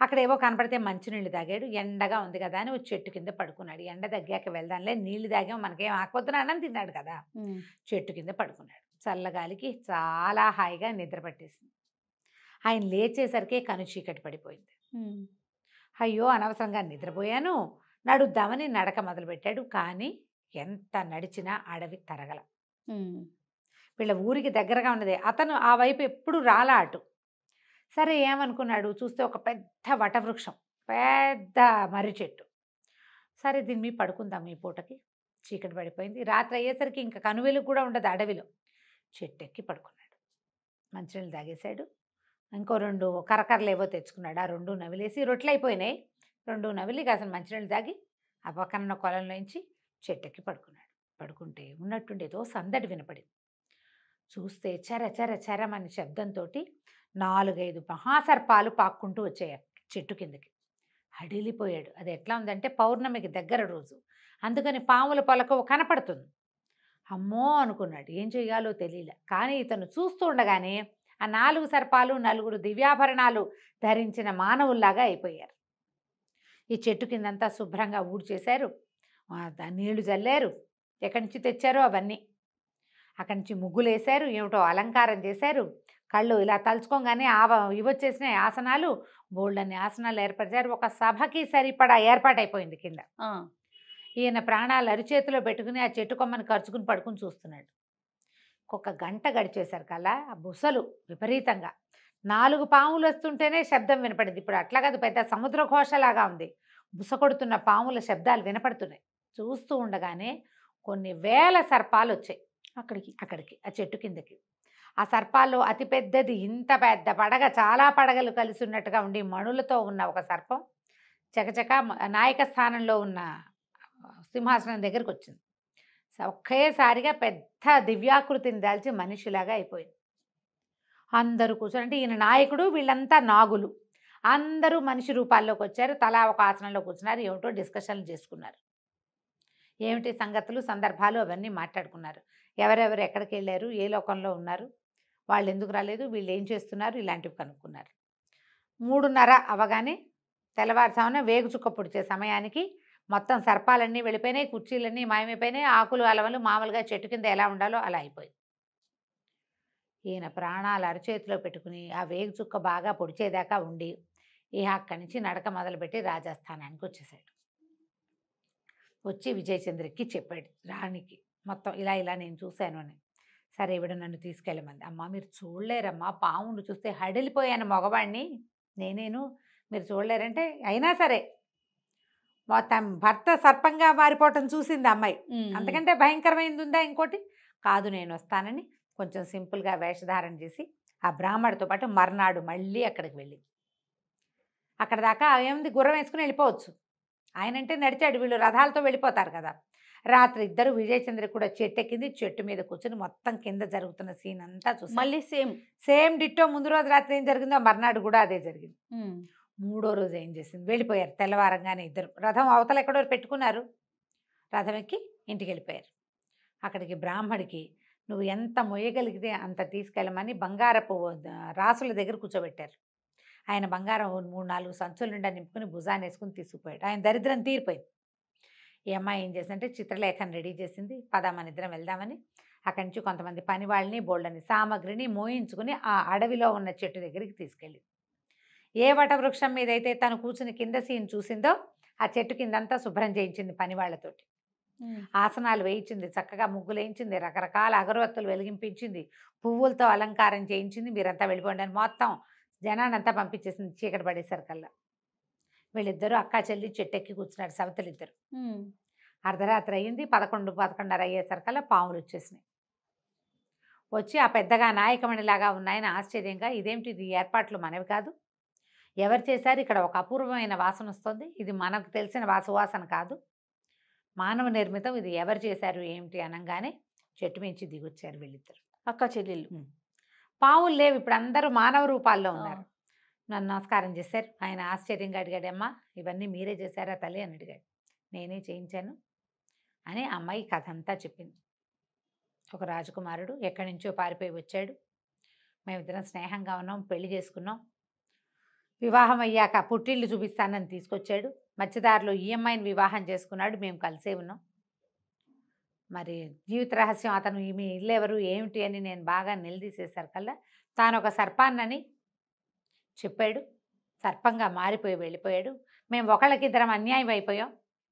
అక్కడ ఏవో కనపడితే మంచినీళ్ళు తాగాడు. ఎండగా ఉంది కదా అని ఒక చెట్టు కింద పడుకున్నాడు. ఎండ తగ్గాక వెళ్దాంలే, నీళ్లు తాగాం, మనకేం ఆకపోతున్నా అన్నం తిన్నాడు కదా. చెట్టు కింద పడుకున్నాడు. చల్లగాలికి చాలా హాయిగా నిద్ర పట్టేసింది. ఆయన లేచేసరికి కను చీకటి పడిపోయింది. అయ్యో అనవసరంగా నిద్రపోయాను, నడుద్దామని నడక మొదలుపెట్టాడు. కానీ ఎంత నడిచినా అడవి తరగల. వీళ్ళ ఊరికి దగ్గరగా ఉన్నదే, అతను ఆ వైపు ఎప్పుడు రాలా అటు. సరే ఏమనుకున్నాడు, చూస్తే ఒక పెద్ద వటవృక్షం, పెద్ద మర్రి చెట్టు. సరే దీని మీద పడుకుందాం, ఈ పూటకి చీకటి పడిపోయింది, రాత్రి అయ్యేసరికి ఇంకా కనువెలుగు కూడా ఉండదు అడవిలో. చెట్టు ఎక్కి పడుకున్నాడు. మంచినీళ్ళు తాగేశాడు. ఇంకో 2 కరకరలు ఏవో తెచ్చుకున్నాడు. ఆ 2 నవిలేసి, రొట్టెలు అయిపోయినాయి, 2 నవిలి కాసిన మంచినీళ్ళు తాగి ఆ పక్కన కొలంలోంచి చెట్టెక్కి పడుకున్నాడు. పడుకుంటే ఉన్నట్టుండి ఏదో సందడి వినపడింది. చూస్తే చెర చెర చెరమని శబ్దంతో 4-5 మహాసర్పాలు పాక్కుంటూ వచ్చాయి చెట్టు కిందకి. హడిలిపోయాడు. అది ఎట్లా ఉందంటే పౌర్ణమికి దగ్గర రోజు, అందుకని పాముల పలక కనపడుతుంది. అమ్మో అనుకున్నాడు, ఏం చెయ్యాలో తెలియలే. కానీ ఇతను చూస్తూ ఉండగానే ఆ 4 సర్పాలు 4 దివ్యాభరణాలు ధరించిన మానవుల్లాగా అయిపోయారు. ఈ చెట్టు కిందంతా శుభ్రంగా ఊడ్చేశారు, నీళ్లు చల్లారు, ఎక్కడి నుంచి తెచ్చారో అవన్నీ, అక్కడి నుంచి ముగ్గులు వేశారు, ఏమిటో అలంకారం చేశారు. కళ్ళు ఇలా తలుచుకోగానే ఇవొచ్చేసినాయి ఆసనాలు, బోల్డన్ని ఆసనాలు ఏర్పరిచారు. ఒక సభకి సరిపడా ఏర్పాటైపోయింది కింద. ఈయన ప్రాణాలు అరిచేతిలో పెట్టుకుని ఆ చెట్టు కొమ్మని ఖర్చుకుని పడుకుని చూస్తున్నాడు. ఒక గంట గడిచేసరికల్లా ఆ బుసలు విపరీతంగా 4 పాములు వస్తుంటేనే శబ్దం వినపడింది. ఇప్పుడు అట్లా కాదు, పెద్ద సముద్ర ఘోషలాగా ఉంది. బుస కొడుతున్న పాముల శబ్దాలు వినపడుతున్నాయి. చూస్తూ ఉండగానే కొన్ని వేల సర్పాలు వచ్చాయి అక్కడికి ఆ చెట్టు కిందకి. ఆ సర్పాల్లో అతి పెద్దది, ఇంత పెద్ద పడగ, చాలా పడగలు కలిసి ఉన్నట్టుగా ఉండి మణులతో ఉన్న ఒక సర్పం చకచక నాయక స్థానంలో ఉన్న సింహాసనం దగ్గరికి వచ్చింది. ఒకేసారిగా పెద్ద దివ్యాకృతిని దాల్చి మనిషిలాగా అయిపోయింది. అందరూ కూర్చొని, అంటే ఈయన నాయకుడు, వీళ్ళంతా నాగులు, అందరూ మనిషి రూపాల్లోకి వచ్చారు. తలా ఒక ఆసనంలో కూర్చున్నారు. ఏమిటో డిస్కషన్లు చేసుకున్నారు. ఏమిటి సంగతులు సందర్భాలు అవన్నీ మాట్లాడుకున్నారు. ఎవరెవరు ఎక్కడికి వెళ్ళారు, ఏ లోకంలో ఉన్నారు, వాళ్ళు ఎందుకు రాలేదు, వీళ్ళు ఏం చేస్తున్నారు, ఇలాంటివి కనుక్కున్నారు. 3:30 అవగానే తెల్లవారుజామున వేగు చుక్క పొడిచే సమయానికి మొత్తం సర్పాలన్నీ వెళ్ళిపోయినాయి, కుర్చీలన్నీ మాయమైపోయినాయి, ఆకులు అలవలు మామూలుగా చెట్టు కింద ఎలా ఉండాలో అలా అయిపోయింది. ఈయన ప్రాణాలు అరచేతిలో పెట్టుకుని ఆ వేగు చుక్క బాగా పొడిచేదాకా ఉండి అక్కడి నుంచి నడక మొదలుపెట్టి రాజస్థానానికి వచ్చేసాడు. వచ్చి విజయచంద్రకి చెప్పాడు, రాణికి మొత్తం ఇలా నేను చూశాను అని. సరే ఈవిడ నన్ను తీసుకెళ్ళమంది. అమ్మ మీరు చూడలేరమ్మా, పామును చూస్తే హడిలిపోయాను, మగవాడిని నేనేను, మీరు చూడలేరంటే, అయినా సరే మొత్తం భర్త సర్పంగా మారిపోవటం చూసింది అమ్మాయి. అంతకంటే భయంకరమైంది ఉందా ఇంకోటి? కాదు, నేను వస్తానని కొంచెం సింపుల్గా వేషధారణ చేసి ఆ బ్రాహ్మడితో పాటు మర్నాడు మళ్ళీ అక్కడికి వెళ్ళి అక్కడ దాకా ఏముంది, గుర్రం వేసుకుని వెళ్ళిపోవచ్చు. ఆయనంటే నడిచాడు, వీళ్ళు రథాలతో వెళ్ళిపోతారు కదా. రాత్రి ఇద్దరు విజయచంద్ర కూడా చెట్టు ఎక్కింది, చెట్టు మీద కూర్చొని మొత్తం కింద జరుగుతున్న సీన్ అంతా చూసి మళ్ళీ సేమ్ డిట్టో ముందు రోజు రాత్రి ఏం జరిగిందో మర్నాడు కూడా అదే జరిగింది. మూడో రోజు ఏం చేసింది, వెళ్ళిపోయారు. తెల్లవారంగానే ఇద్దరు రథం అవతల ఎక్కడో పెట్టుకున్నారు, రథం ఎక్కి ఇంటికి వెళ్ళిపోయారు. అక్కడికి బ్రాహ్మడికి నువ్వు ఎంత మొయ్యగలిగితే అంత తీసుకెళ్ళమని బంగారపు రాసుల దగ్గర కూర్చోబెట్టారు. ఆయన బంగారం 3-4 సంచుల నిండా నింపుకుని భుజాన్ని వేసుకుని తీసుకుపోయాడు. ఆయన దరిద్రం తీరిపోయింది. ఈ అమ్మాయి ఏం చేసిందంటే చిత్రలేఖను రెడీ చేసింది, పద మన ఇద్దరం వెళ్దామని. అక్కడి నుంచి కొంతమంది పని వాళ్ళని బోళ్ళని సామగ్రిని మోయించుకుని ఆ అడవిలో ఉన్న చెట్టు దగ్గరికి తీసుకెళ్ళి ఏ వటవృక్షం మీద అయితే తను కూర్చుని కింద సీన్ చూసిందో ఆ చెట్టు కిందంతా శుభ్రం చేయించింది పని వాళ్ళతోటి. ఆసనాలు వేయించింది, చక్కగా ముగ్గులు వేయించింది, రకరకాల అగరవత్తులు వెలిగింపించింది, పువ్వులతో అలంకారం చేయించింది. మీరంతా వెళ్ళిపోండి అని మొత్తం జనానంతా పంపించేసింది. చీకటి పడేసరికల్లా వీళ్ళిద్దరూ అక్కా చెల్లి చెట్టెక్కి కూర్చున్నారు, సవతలిద్దరు. అర్ధరాత్రి అయ్యింది, 11-11:30 అయ్యేసరికల్లా పాములు వచ్చేసినాయి. వచ్చి ఆ పెద్దగా నాయకమణిలాగా ఉన్నాయని ఆశ్చర్యంగా, ఇదేమిటి, ఇది ఏర్పాట్లు మనవి కాదు, ఎవరు చేశారు, ఇక్కడ ఒక అపూర్వమైన వాసన వస్తుంది, ఇది మనకు తెలిసిన వాసన కాదు, మానవ నిర్మితం, ఇది ఎవరు చేశారు ఏమిటి అనగానే చెట్టు మించి దిగొచ్చారు వీళ్ళిద్దరు అక్క చెల్లెళ్ళు. పావులు లేవు, ఇప్పుడు అందరూ మానవ రూపాల్లో ఉన్నారు. నన్ను నమస్కారం చేశారు. ఆయన ఆశ్చర్యంగా అడిగాడమ్మా, ఇవన్నీ మీరే చేశారా తల్లి అని అడిగాడు. నేనే చేయించాను అని అమ్మాయి కథ అంతా చెప్పింది. ఒక రాజకుమారుడు ఎక్కడి నుంచో పారిపోయి వచ్చాడు, మేమిద్దరం స్నేహంగా ఉన్నాం, పెళ్లి చేసుకున్నాం, వివాహం అయ్యాక పుట్టిళ్ళు చూపిస్తానని తీసుకొచ్చాడు, మధ్యదారిలో ఈ అమ్మాయిని వివాహం చేసుకున్నాడు, మేము కలిసే ఉన్నాం. మరి జీవిత రహస్యం అతను మీ ఇల్లు ఎవరు ఏమిటి అని నేను బాగా నిలదీసేసరికల్లా తాను ఒక సర్పాన్నని చెప్పాడు, సర్పంగా మారిపోయి వెళ్ళిపోయాడు. మేము ఒకళ్ళకిద్దరం అన్యాయం అయిపోయాం,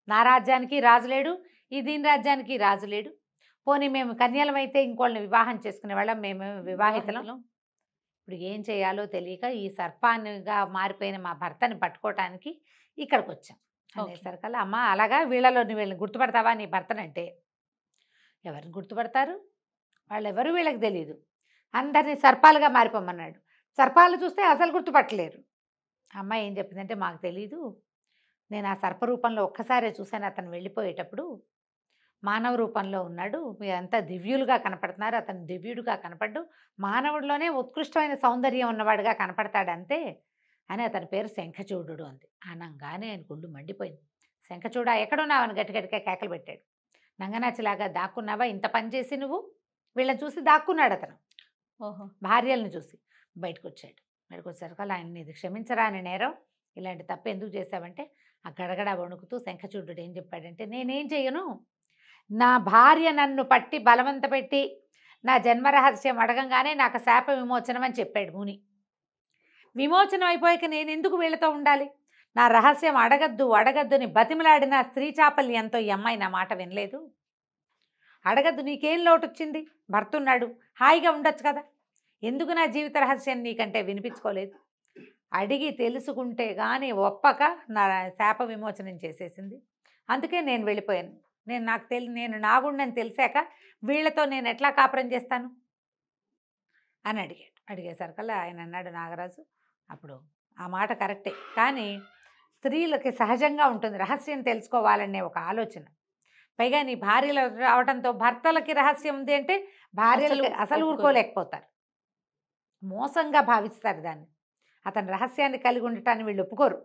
నా రాజ్యానికి రాజు లేడు, ఈ దీని రాజ్యానికి రాజు లేడు, పోనీ మేము కన్యలమైతే ఇంకోళ్ళని వివాహం చేసుకునేవాళ్ళం, మేము వివాహితలం, ఇప్పుడు ఏం చేయాలో తెలియక ఈ సర్పాన్నిగా మారిపోయిన మా భర్తని పట్టుకోవటానికి ఇక్కడికి వచ్చాం అనేసరికల్లా, అమ్మ అలాగా వీళ్ళలో వీళ్ళని గుర్తుపడతావా నీ భర్తనంటే? ఎవరిని గుర్తుపడతారు, వాళ్ళు ఎవరు వీళ్ళకి తెలియదు, అందరినీ సర్పాలుగా మారిపోమన్నాడు. సర్పాలు చూస్తే అసలు గుర్తుపట్టలేరు. అమ్మాయి ఏం చెప్పిందంటే, మాకు తెలీదు, నేను ఆ సర్పరూపంలో ఒక్కసారే చూశాను, అతను వెళ్ళిపోయేటప్పుడు మానవ రూపంలో ఉన్నాడు, మీరంతా దివ్యులుగా కనపడుతున్నారు, అతను దివ్యుడుగా కనపడ్డు, మానవుడిలోనే ఉత్కృష్టమైన సౌందర్యం ఉన్నవాడుగా కనపడతాడంతే అని అతని పేరు శంఖచూడు అంది. అనగానే ఆయన గుళ్ళు మండిపోయింది. శంఖచూడ ఎక్కడున్నావని గట్టిగట్టిగా కేకలు పెట్టాడు. నంగనాచిలాగా దాక్కున్నావా, ఇంత పని చేసి నువ్వు? వీళ్ళని చూసి దాక్కున్నాడు అతను, భార్యలను చూసి బయటకు వచ్చాడు. బయటకు వచ్చేసరికి ఆయన ఇది క్షమించరాని నేరం, ఇలాంటి తప్పు ఎందుకు చేశావంటే ఆ గడగడ వణుకుతూ శంఖచూడు ఏం చెప్పాడంటే, నేనేం చెయ్యను, నా భార్య నన్ను పట్టి బలవంత పెట్టి నా జన్మరహస్యం అడగంగానే నాకు శాప విమోచనం అని చెప్పాడు ముని. విమోచనం అయిపోయాక నేను ఎందుకు వీళ్ళతో ఉండాలి, నా రహస్యం అడగద్దుని బతిమలాడిన స్త్రీ చాపల్యంతో ఈ అమ్మాయి నా మాట వినలేదు. అడగద్దు, నీకేం లోటు వచ్చింది, భర్త ఉన్నాడు, హాయిగా ఉండొచ్చు కదా, ఎందుకు నా జీవిత రహస్యం నీకంటే వినిపించుకోలేదు? అడిగి తెలుసుకుంటే కానీ ఒప్పక నా శాప విమోచనం చేసేసింది, అందుకే నేను వెళ్ళిపోయాను. నేను నాగుండని తెలిసాక వీళ్ళతో నేను ఎట్లా కాపురం చేస్తాను అని అడిగాడు. అడిగేసరికల్లా ఆయన అన్నాడు, నాగరాజు అప్పుడు ఆ మాట కరెక్టే, కానీ స్త్రీలకి సహజంగా ఉంటుంది రహస్యం తెలుసుకోవాలనే ఒక ఆలోచన, పైగా నీ భార్యలు రావడంతో భర్తలకి రహస్యం ఉంది అంటే భార్యలు అసలు ఊరుకోలేకపోతారు, మోసంగా భావిస్తారు దాన్ని, అతని రహస్యాన్ని కలిగి ఉండటాన్ని వీళ్ళు ఒప్పుకోరు.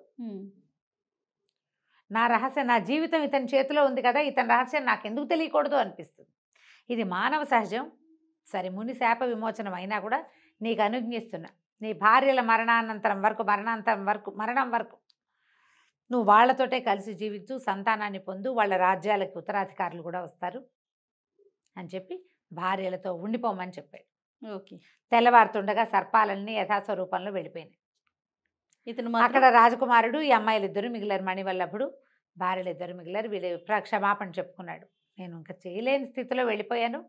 నా రహస్యం, నా జీవితం ఇతని చేతిలో ఉంది కదా, ఇతని రహస్యం నాకు ఎందుకు తెలియకూడదు అనిపిస్తుంది. ఇది మానవ సహజం. సరే, ముని శాప విమోచనం అయినా కూడా నీకు అనుజ్ఞిస్తున్నా, నీ భార్యల మరణం వరకు నువ్వు వాళ్ళతోటే కలిసి జీవించు, సంతానాన్ని పొందు, వాళ్ళ రాజ్యాలకు ఉత్తరాధికారులు కూడా వస్తారు అని చెప్పి భార్యలతో ఉండిపోమని చెప్పాడు. ఓకే. తెల్లవారుతుండగా సర్పాలన్నీ యథాస్వరూపంలో వెళ్ళిపోయినాయి. అక్కడ రాజకుమారుడు, ఈ అమ్మాయిలు ఇద్దరు మిగిలారు, మణివల్లభుడు, భార్యలు ఇద్దరు మిగిలారు. వీళ్ళు క్షమాపణ చెప్పుకున్నాడు, నేను ఇంకా చేయలేని స్థితిలో వెళ్ళిపోయాను,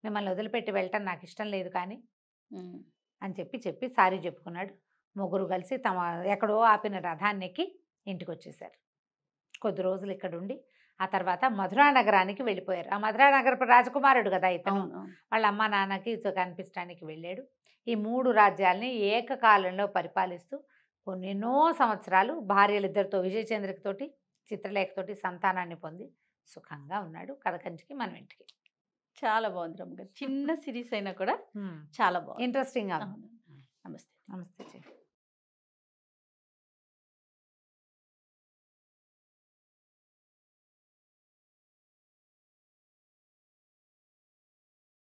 మిమ్మల్ని వదిలిపెట్టి వెళ్ళటం నాకు ఇష్టం లేదు కానీ అని చెప్పి సారీ చెప్పుకున్నాడు. ముగ్గురు కలిసి తమ ఎక్కడో ఆపిన రథాన్ని ఎక్కి ఇంటికి వచ్చేసారు. కొద్ది రోజులు ఇక్కడ ఉండి ఆ తర్వాత మధురా నగరానికి వెళ్ళిపోయారు. ఆ మధురా నగరపు రాజకుమారుడు కదా ఇతను. వాళ్ళ అమ్మ నాన్నకి కనిపించడానికి వెళ్ళాడు. ఈ 3 రాజ్యాల్ని ఏకకాలంలో పరిపాలిస్తూ ఎన్నో సంవత్సరాలు భార్యలిద్దరితో విజయచంద్రికతోటి చిత్రలేఖతోటి సంతానాన్ని పొంది సుఖంగా ఉన్నాడు. కథ కంచికి మనం ఇంటికి. చాలా బాగుంది రమ్మ గారు. చిన్న సిరీస్ అయినా కూడా చాలా బాగుంది. ఇంట్రెస్టింగ్ గా. నమస్తే. నమస్తే.